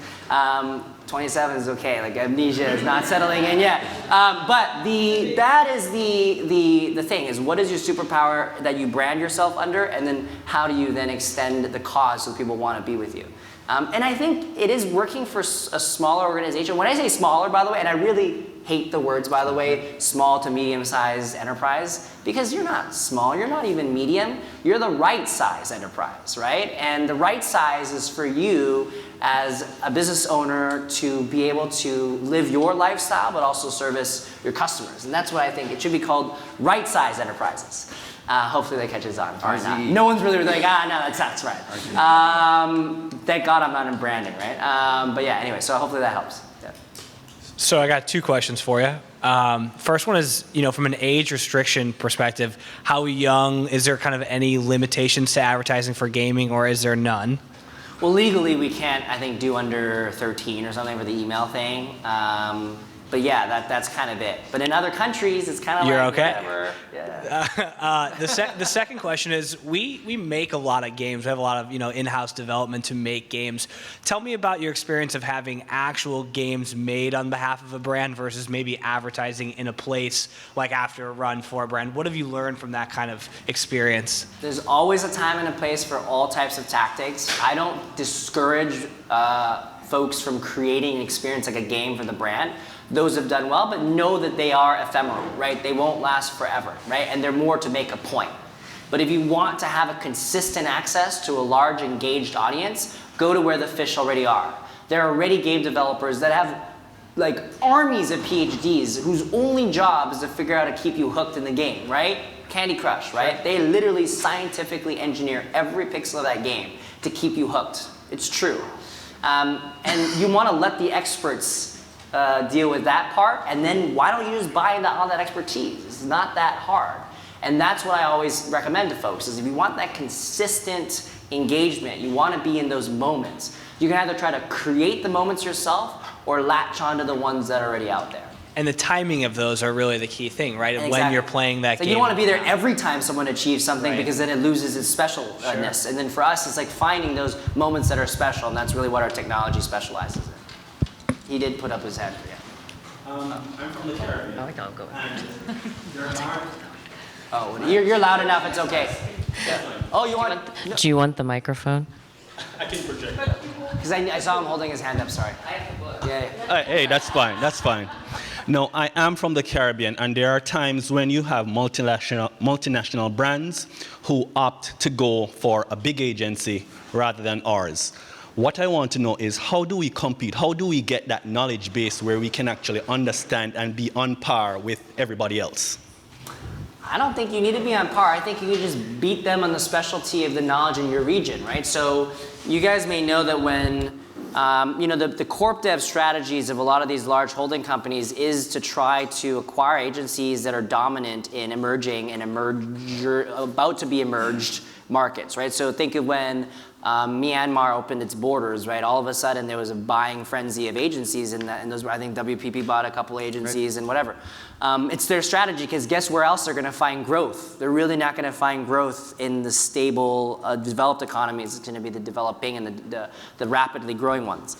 S2: 27 is okay. Like amnesia is not settling in yet. But that is the thing. Is what is your superpower that you brand yourself under, and then how do you then extend the cause so people want to be with you? And I think it is working for a smaller organization. When I say smaller, by the way, and I really hate the words, by the way, small to medium-sized enterprise, because you're not small, you're not even medium, you're the right size enterprise, right? And the right size is for you as a business owner to be able to live your lifestyle, but also service your customers. And that's why I think it should be called right size enterprises. Hopefully that catches on. Probably not. No one's really like, no, that's right. Thank God I'm not in branding, right? But yeah, anyway, so hopefully that helps. Yeah.
S5: So I got two questions for you. First one is, from an age restriction perspective, how young, is there kind of any limitations to advertising for gaming, or is there none?
S2: Well, legally we can't, I think, do under 13 or something for the email thing. But yeah, that's kind of it. But in other countries, it's kind of
S5: You're
S2: like
S5: okay.
S2: whatever. Yeah.
S5: The second question is, we make a lot of games. We have a lot of in-house development to make games. Tell me about your experience of having actual games made on behalf of a brand versus maybe advertising in a place like after a run for a brand. What have you learned from that kind of experience?
S2: There's always a time and a place for all types of tactics. I don't discourage folks from creating an experience like a game for the brand. Those have done well, but know that they are ephemeral, right? They won't last forever, right? And they're more to make a point. But if you want to have a consistent access to a large engaged audience, go to where the fish already are. There are already game developers that have like armies of PhDs whose only job is to figure out how to keep you hooked in the game, right? Candy Crush, right? Sure. They literally scientifically engineer every pixel of that game to keep you hooked. It's true. And you want to let the experts deal with that part, and then why don't you just buy into all that expertise? It's not that hard. And that's what I always recommend to folks, is if you want that consistent engagement, you want to be in those moments, you can either try to create the moments yourself or latch onto the ones that are already out there.
S5: And the timing of those are really the key thing, right?
S2: Exactly.
S5: When you're playing that game.
S2: You don't want to be there every time someone achieves something,
S5: right,
S2: because then it loses its specialness. Sure. And then for us, it's like finding those moments that are special, and that's really what our technology specializes in. He did put up his hand. Yeah.
S6: I'm from the Caribbean.
S4: I'll go.
S2: Oh, you're loud enough. It's okay. Yeah. Oh, you want?
S7: Do you want the microphone?
S6: I can project.
S2: Because I saw him holding his hand up. Sorry. Yeah.
S6: Hey, that's fine. That's fine. No, I am from the Caribbean, and there are times when you have multinational brands who opt to go for a big agency rather than ours. What I want to know is, how do we compete? How do we get that knowledge base where we can actually understand and be on par with everybody else?
S2: I don't think you need to be on par. I think you can just beat them on the specialty of the knowledge in your region, right? So you guys may know that when the corp dev strategies of a lot of these large holding companies is to try to acquire agencies that are dominant in emerging and about to be emerged markets, right? So think of when Myanmar opened its borders, right? All of a sudden there was a buying frenzy of agencies, and those, I think WPP bought a couple agencies and whatever. It's their strategy, because guess where else they're going to find growth? They're really not going to find growth in the stable, developed economies. It's going to be the developing and the rapidly growing ones.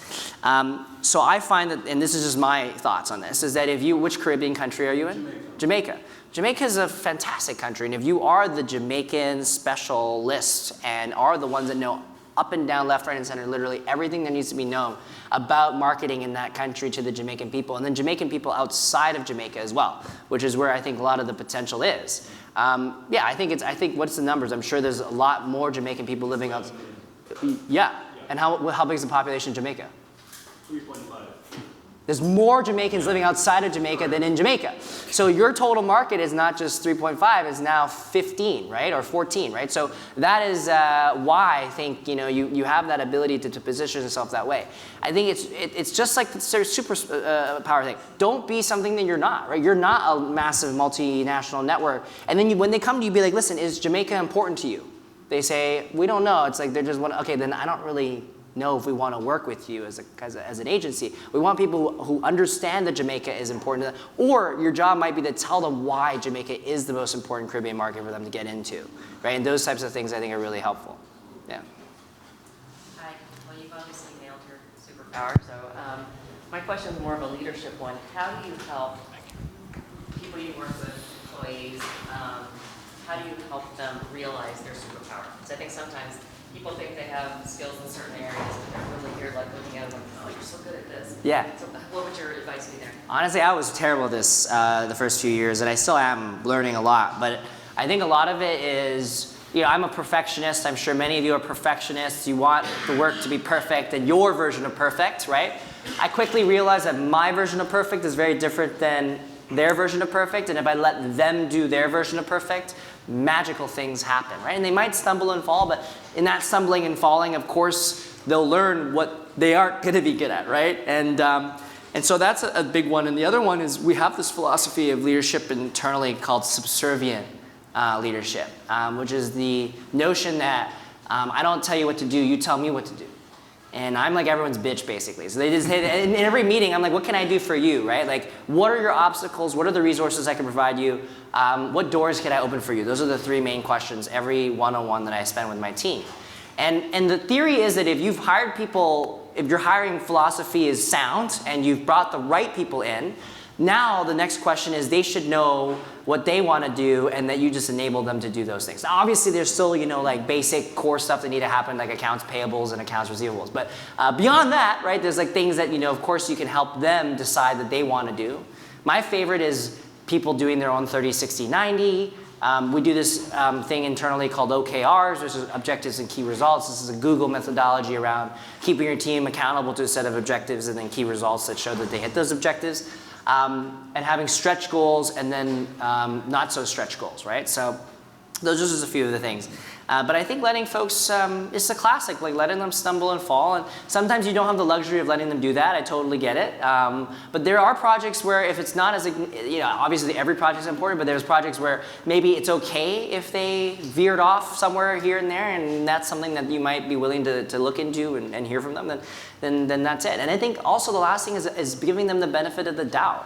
S2: So I find that, and this is just my thoughts on this, is that which Caribbean country are you in? Jamaica. Jamaica is a fantastic country, and if you are the Jamaican specialists and are the ones that know up and down, left, right, and center, literally everything that needs to be known about marketing in that country to the Jamaican people, and then Jamaican people outside of Jamaica as well, which is where I think a lot of the potential is. I think what's the numbers? I'm sure there's a lot more Jamaican people living out. Yeah, and how big is the population in Jamaica?
S6: 3.5.
S2: There's more Jamaicans living outside of Jamaica than in Jamaica. So your total market is not just 3.5, it's now 15, right? Or 14, right? So that is why I think you have that ability to position yourself that way. I think it's just like the super power thing. Don't be something that you're not, right? You're not a massive multinational network. And then when they come to you, be like, listen, is Jamaica important to you? They say, we don't know. It's like they're just, okay, then I don't really know if we want to work with you as an agency. We want people who understand that Jamaica is important to them, or your job might be to tell them why Jamaica is the most important Caribbean market for them to get into, right? And those types of things I think are really helpful. Yeah.
S7: Hi. Well, you've obviously nailed your superpower. So my question is more of a leadership one. How do you help people you work with, employees? How do you help them realize their superpower? Because I think sometimes people think they have skills in certain areas, but they're really here like looking at it like, oh, you're so good at this.
S2: Yeah.
S7: So what would your advice be there?
S2: Honestly, I was terrible at this the first few years, and I still am learning a lot. But I think a lot of it is, I'm a perfectionist. I'm sure many of you are perfectionists. You want the work to be perfect and your version of perfect, right? I quickly realized that my version of perfect is very different than their version of perfect, and if I let them do their version of perfect, magical things happen, right? And they might stumble and fall, but in that stumbling and falling, of course, they'll learn what they aren't going to be good at, right? And so that's a big one. And the other one is we have this philosophy of leadership internally called subservient leadership, which is the notion that I don't tell you what to do, you tell me what to do. And I'm like everyone's bitch, basically. So they just in every meeting, I'm like, what can I do for you, right? Like, what are your obstacles? What are the resources I can provide you? What doors can I open for you? Those are the three main questions every one-on-one that I spend with my team. And the theory is that if you've hired people, if your hiring philosophy is sound and you've brought the right people in, now the next question is they should know what they want to do and that you just enable them to do those things. Now, obviously, there's still, like basic core stuff that need to happen, like accounts payables and accounts receivables. But beyond that, right, there's like things that, of course, you can help them decide that they want to do. My favorite is people doing their own 30, 60, 90. We do this thing internally called OKRs, which is objectives and key results. This is a Google methodology around keeping your team accountable to a set of objectives and then key results that show that they hit those objectives. And having stretch goals and then not so stretch goals, right? So those are just a few of the things. But I think letting folks, it's a classic, like letting them stumble and fall. And sometimes you don't have the luxury of letting them do that. I totally get it. But there are projects where if it's not as, obviously every project is important, but there's projects where maybe it's okay if they veered off somewhere here and there, and that's something that you might be willing to look into and hear from them, then that's it. And I think also the last thing is giving them the benefit of the doubt.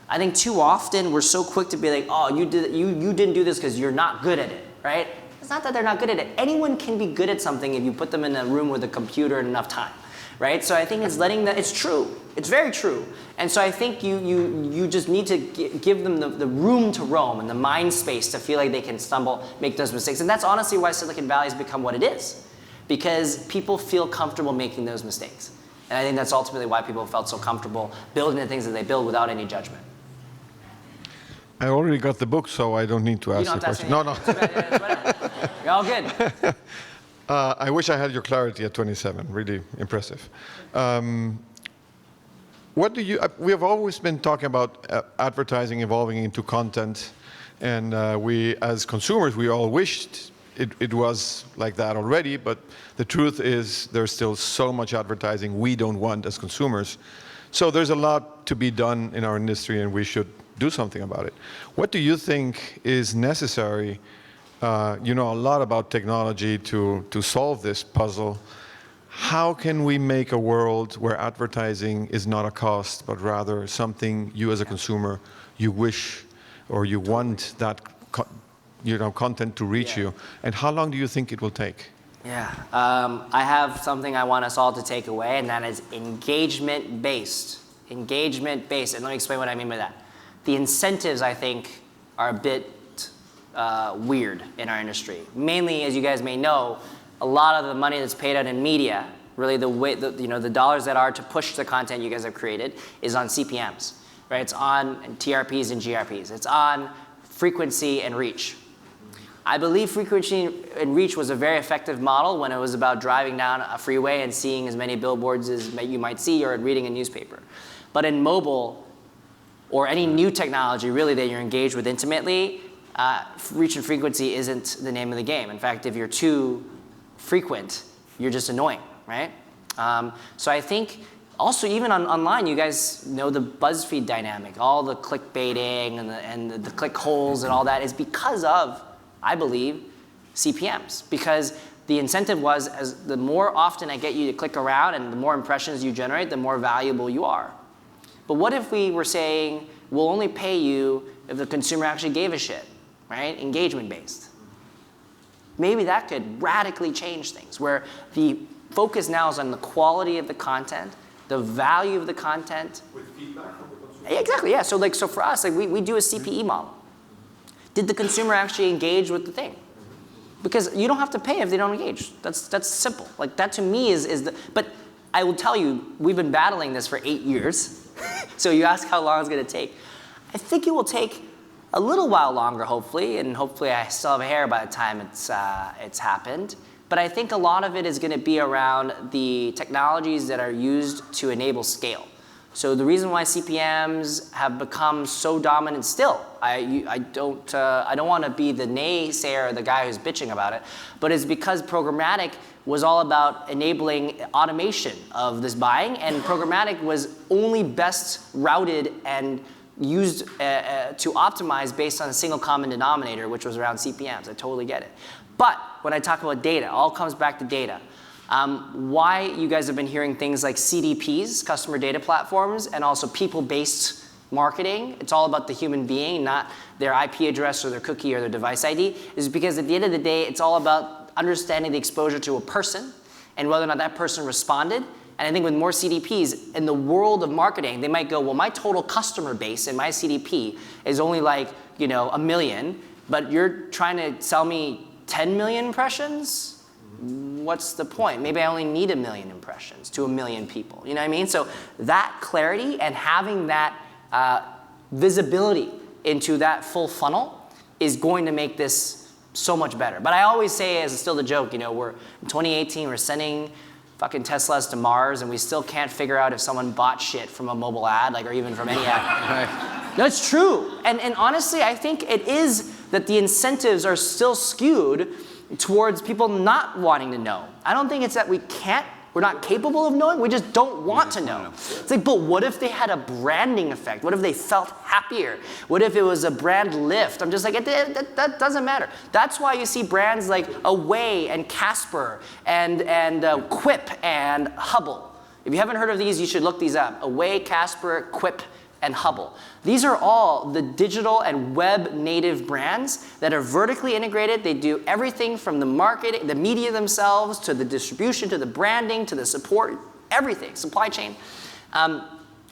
S2: I think too often we're so quick to be like, oh, you didn't do this because you're not good at it, right? It's not that they're not good at it. Anyone can be good at something if you put them in a room with a computer and enough time, right? So I think it's letting that, it's true. It's very true. And so I think you just need to give them the room to roam and the mind space to feel like they can stumble, make those mistakes. And that's honestly why Silicon Valley has become what it is, because people feel comfortable making those mistakes. And I think that's ultimately why people felt so comfortable building the things that they build without any judgment.
S8: I already got the book, so I don't need to
S2: You
S8: ask
S2: don't
S8: the
S2: have to
S8: question.
S2: ask
S8: No,
S2: any- it's whatever. You're all good.
S8: I wish I had your clarity at 27. Really impressive. What do you? We have always been talking about advertising evolving into content, and we, as consumers, we all wished it was like that already. But the truth is, there's still so much advertising we don't want as consumers. So there's a lot to be done in our industry, and we should do something about it. What do you think is necessary? You know a lot about technology to solve this puzzle. How can we make a world where advertising is not a cost, but rather something you as a consumer, you wish or you want that content to reach you? And how long do you think it will take?
S2: Yeah, I have something I want us all to take away, and that is engagement-based. Engagement-based, and let me explain what I mean by that. The incentives, I think, are a bit weird in our industry. Mainly, as you guys may know, a lot of the money that's paid out in media, really the dollars that are to push the content you guys have created, is on CPMs, right? It's on TRPs and GRPs. It's on frequency and reach. I believe frequency and reach was a very effective model when it was about driving down a freeway and seeing as many billboards as you might see, or reading a newspaper. But in mobile, or any new technology really that you're engaged with intimately, reach and frequency isn't the name of the game. In fact, if you're too frequent, you're just annoying, right? So I think also even online, you guys know the BuzzFeed dynamic, all the clickbaiting and the click holes and all that is because of, I believe, CPMs. Because the incentive was, as the more often I get you to click around and the more impressions you generate, the more valuable you are. But what if we were saying, we'll only pay you if the consumer actually gave a shit, right? Engagement-based. Maybe that could radically change things, where the focus now is on the quality of the content, the value of the content.
S8: With feedback from the consumer?
S2: Yeah, exactly, yeah. So for us, we do a CPE model. Did the consumer actually engage with the thing? Because you don't have to pay if they don't engage. That's simple. Like that to me is the, but I will tell you, we've been battling this for 8 years. So you ask how long it's gonna take. I think it will take a little while longer, hopefully, and hopefully I still have hair by the time it's happened. But I think a lot of it is gonna be around the technologies that are used to enable scale. So the reason why CPMs have become so dominant still, I don't want to be the naysayer, the guy who's bitching about it, but it's because programmatic was all about enabling automation of this buying, and programmatic was only best routed and used to optimize based on a single common denominator, which was around CPMs. I totally get it. But when I talk about data, it all comes back to data. Why you guys have been hearing things like CDPs, customer data platforms, and also people-based marketing, it's all about the human being, not their IP address or their cookie or their device ID, is because at the end of the day, it's all about understanding the exposure to a person and whether or not that person responded. And I think with more CDPs, in the world of marketing, they might go, well, my total customer base in my CDP is only like, 1 million, but you're trying to sell me 10 million impressions? What's the point? Maybe I only need 1 million impressions to 1 million people. You know what I mean? So that clarity and having that visibility into that full funnel is going to make this so much better. But I always say, as still the joke, we're in 2018, we're sending fucking Teslas to Mars, and we still can't figure out if someone bought shit from a mobile ad, or even from any ad. Right. No, it's true. And honestly, I think it is that the incentives are still skewed towards people not wanting to know. I don't think it's that we're not capable of knowing, we just don't want to know. It's like, but what if they had a branding effect? What if they felt happier? What if it was a brand lift? I'm just like, that doesn't matter. That's why you see brands like Away and Casper and Quip and Hubble. If you haven't heard of these, you should look these up. Away, Casper, Quip, and Hubble. These are all the digital and web native brands that are vertically integrated. They do everything from the marketing, the media themselves, to the distribution, to the branding, to the support, everything, supply chain.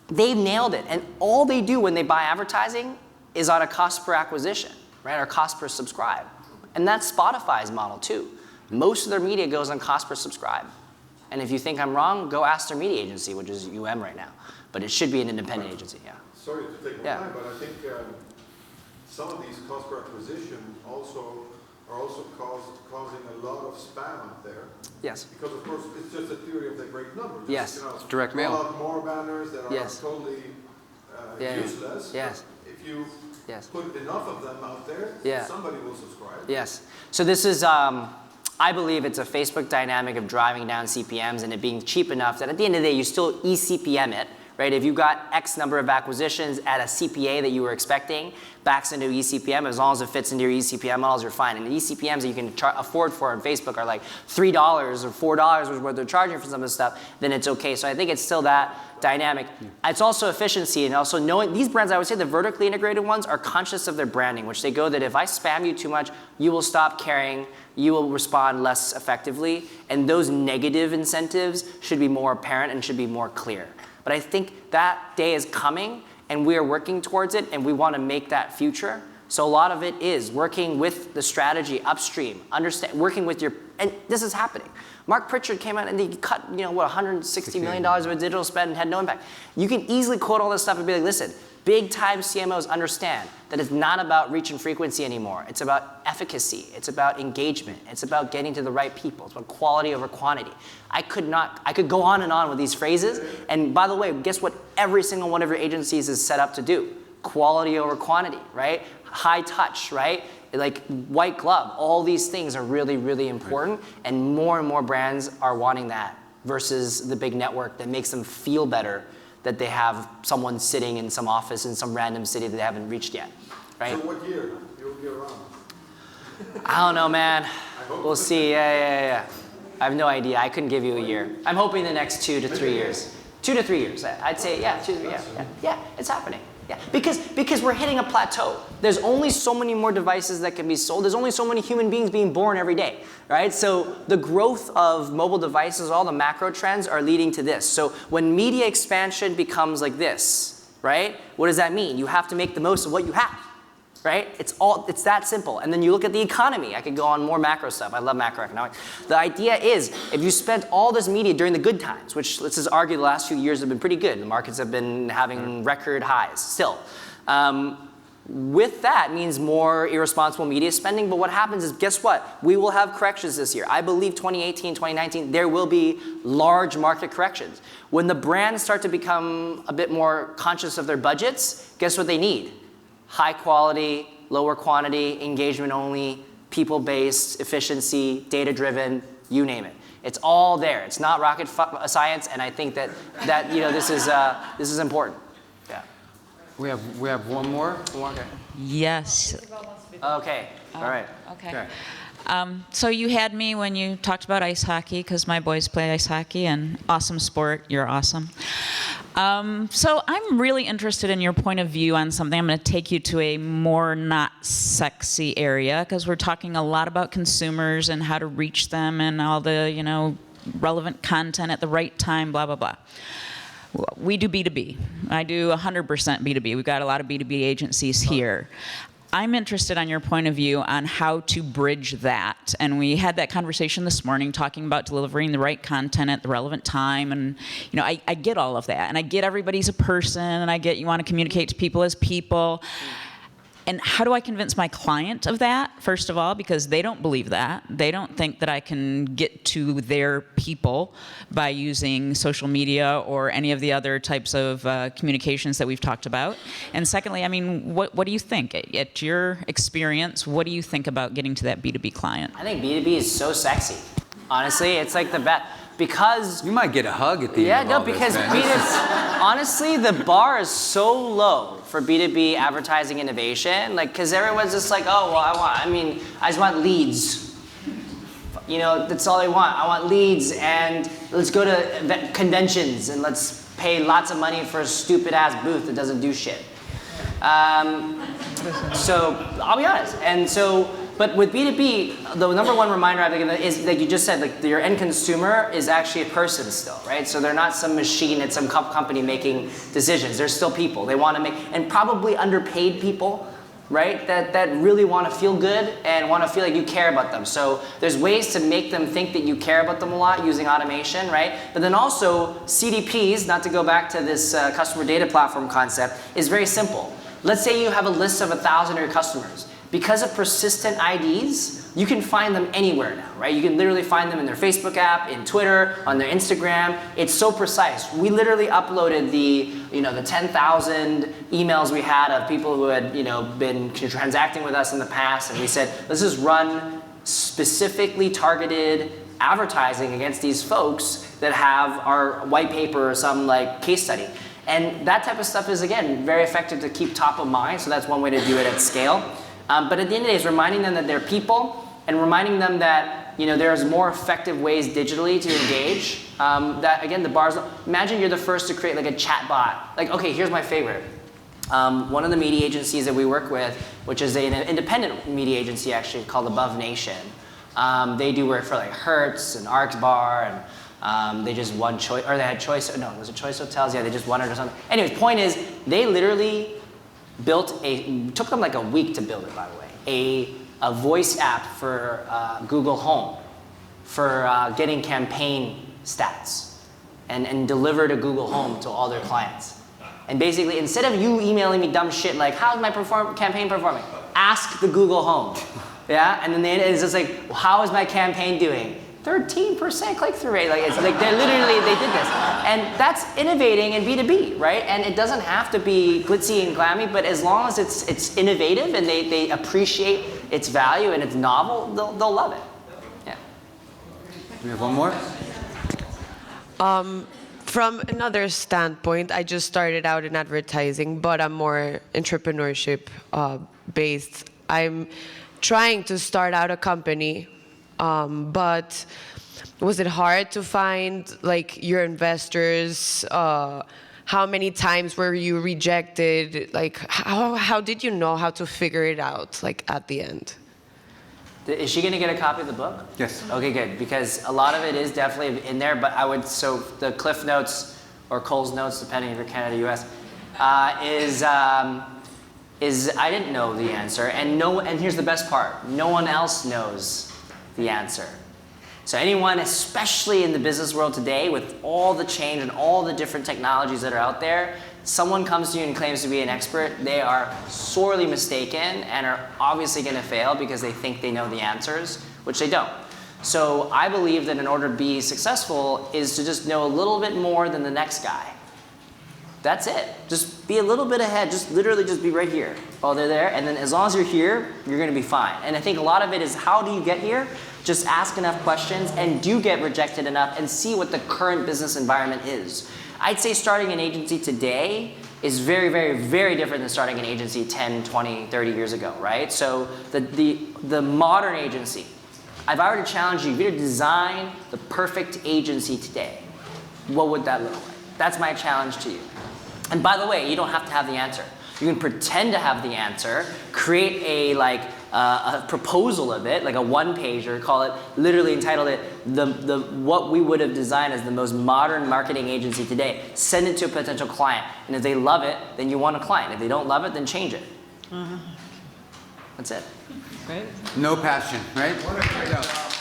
S2: They've nailed it. And all they do when they buy advertising is on a cost per acquisition, right? Or cost per subscribe. And that's Spotify's model too. Most of their media goes on cost per subscribe. And if you think I'm wrong, go ask their media agency, which is right now. But it should be an independent agency, yeah.
S8: Sorry to take more time, but I think some of these cost per acquisition are also causing a lot of spam out there.
S2: Yes.
S8: Because of course it's just a theory of the great numbers.
S2: Yes.
S8: Just,
S1: Direct mail.
S8: roll out more banners that are
S2: Yes.
S8: totally
S2: Yeah.
S8: useless.
S2: Yes.
S8: If you
S2: Yes.
S8: put enough of them out there,
S2: Yeah.
S8: somebody will subscribe.
S2: Yes. So this is, I believe it's a Facebook dynamic of driving down CPMs and it being cheap enough that at the end of the day, you still eCPM it, right? If you got X number of acquisitions at a CPA that you were expecting, backs into eCPM, as long as it fits into your eCPM models, you're fine. And the eCPMs that you can afford for on Facebook are like $3 or $4, which is what they're charging for some of the stuff, then it's okay. So I think it's still that dynamic. It's also efficiency and also knowing, these brands, I would say the vertically integrated ones are conscious of their branding, which they go that if I spam you too much, you will stop caring, you will respond less effectively, and those negative incentives should be more apparent and should be more clear. But I think that day is coming, and we are working towards it, and we want to make that future. So a lot of it is working with the strategy upstream, working with your, and this is happening. Mark Pritchard came out and he cut, $160 million of a digital spend and had no impact. You can easily quote all this stuff and be like, listen, big time CMOs understand that it's not about reach and frequency anymore. It's about efficacy. It's about engagement. It's about getting to the right people. It's about quality over quantity. I could go on and on with these phrases. And by the way, guess what every single one of your agencies is set up to do? Quality over quantity, right? High touch, right? Like white glove. All these things are really, really important. And more brands are wanting that versus the big network that makes them feel better that they have someone sitting in some office in some random city that they haven't reached yet, right?
S8: So what year you'll be around?
S2: I don't know, man. We'll see. Yeah. I have no idea. I couldn't give you a year. I'm hoping the next 2 to 3 years. 2 to 3 years. I'd say, yeah, 2 to 3. Yeah, it's happening. Yeah, because we're hitting a plateau. There's only so many more devices that can be sold. There's only so many human beings being born every day, right? So the growth of mobile devices, all the macro trends are leading to this. So when media expansion becomes like this, right? What does that mean? You have to make the most of what you have, right? It's that simple. And then you look at the economy. I could go on more macro stuff. I love macroeconomics. The idea is if you spent all this media during the good times, which let's just argue the last few years have been pretty good. The markets have been having record highs still. With that means more irresponsible media spending, but what happens is, guess what? We will have corrections this year. I believe 2018, 2019, there will be large market corrections. When the brands start to become a bit more conscious of their budgets, guess what they need? High quality, lower quantity, engagement only, people-based, efficiency, data-driven, you name it. It's all there. It's not rocket science, and I think that this is important. Yeah.
S1: We have one more.
S2: Okay.
S9: Yes.
S2: Okay. All right.
S9: Okay. So you had me when you talked about ice hockey, because my boys play ice hockey, and awesome sport. You're awesome. So I'm really interested in your point of view on something. I'm going to take you to a more not sexy area, because we're talking a lot about consumers and how to reach them and all the, relevant content at the right time, blah, blah, blah. We do B2B. I do 100% B2B. We've got a lot of B2B agencies here. I'm interested on your point of view on how to bridge that. And we had that conversation this morning talking about delivering the right content at the relevant time. And, I get all of that. And I get everybody's a person, and I get you want to communicate to people as people. And how do I convince my client of that, first of all, because they don't believe that. They don't think that I can get to their people by using social media or any of the other types of communications that we've talked about. And secondly, what do you think? At your experience, what do you think about getting to that B2B client?
S2: I think B2B is so sexy. Honestly, it's like the best. Because
S1: You might get a hug at the end of all
S2: because
S1: this, man.
S2: honestly, the bar is so low for B2B advertising innovation. Because everyone's just like, oh, well, I just want leads. That's all they want. I want leads, and let's go to conventions, and let's pay lots of money for a stupid ass booth that doesn't do shit. So I'll be honest. But with B2B, the number one reminder I think is, like you just said, your end consumer is actually a person still, right? So they're not some machine at some company making decisions. They're still people. They want to make, and probably underpaid people, right? That really want to feel good and want to feel like you care about them. So there's ways to make them think that you care about them a lot using automation, right? But then also CDPs, not to go back to this customer data platform concept, is very simple. Let's say you have a list of 1,000 of your customers. Because of persistent IDs, you can find them anywhere now, right? You can literally find them in their Facebook app, in Twitter, on their Instagram. It's so precise. We literally uploaded the 10,000 emails we had of people who had, been transacting with us in the past, and we said, let's just run specifically targeted advertising against these folks that have our white paper or some like case study. And that type of stuff is, again, very effective to keep top of mind, so that's one way to do it at scale. But at the end of the day, it's reminding them that they're people and reminding them that there's more effective ways digitally to engage. That, again, the bars, imagine you're the first to create like a chat bot. Like, okay, here's my favorite. One of the media agencies that we work with, which is an independent media agency actually called Above Nation. They do work for like Hertz and Arcs Bar, and they just won Choice, or they had Choice, no, was it Choice Hotels? Yeah, they just won it or something. Anyways, point is, they literally took them like a week to build it, by the way, a voice app for Google Home for getting campaign stats and deliver to Google Home to all their clients. And basically, instead of you emailing me dumb shit like, how's my campaign performing? Ask the Google Home, yeah? And then it's just like, well, how is my campaign doing? 13% click-through rate. Like, it's like they did this. And that's innovating in B2B, right? And it doesn't have to be glitzy and glammy, but as long as it's innovative and they appreciate its value and it's novel, they'll love it. Yeah.
S1: We have one more?
S10: From another standpoint, I just started out in advertising, but I'm more entrepreneurship based. I'm trying to start out a company. But was it hard to find like your investors? How many times were you rejected? Like how did you know how to figure it out like at the end?
S2: Is she going to get a copy of the book?
S1: Yes.
S2: Okay, good, because a lot of it is definitely in there, but so the Cliff Notes or Cole's Notes, depending if you're Canada, US, is I didn't know the answer, and here's the best part, no one else knows the answer. So anyone, especially in the business world today, with all the change and all the different technologies that are out there, someone comes to you and claims to be an expert, they are sorely mistaken and are obviously going to fail because they think they know the answers, which they don't. So I believe that in order to be successful is to just know a little bit more than the next guy. That's it. Just be a little bit ahead. Just literally just be right here while they're there. And then as long as you're here, you're going to be fine. And I think a lot of it is how do you get here? Just ask enough questions and do get rejected enough and see what the current business environment is. I'd say starting an agency today is very, very, very different than starting an agency 10, 20, 30 years ago, right? So the modern agency, if I were to challenge you, if you were to design the perfect agency today, what would that look like? That's my challenge to you. And by the way, you don't have to have the answer. You can pretend to have the answer, create a proposal of it, like a one-pager, call it, literally entitled it, what we would have designed as the most modern marketing agency today. Send it to a potential client. And if they love it, then you want a client. If they don't love it, then change it. That's it.
S1: No passion, right?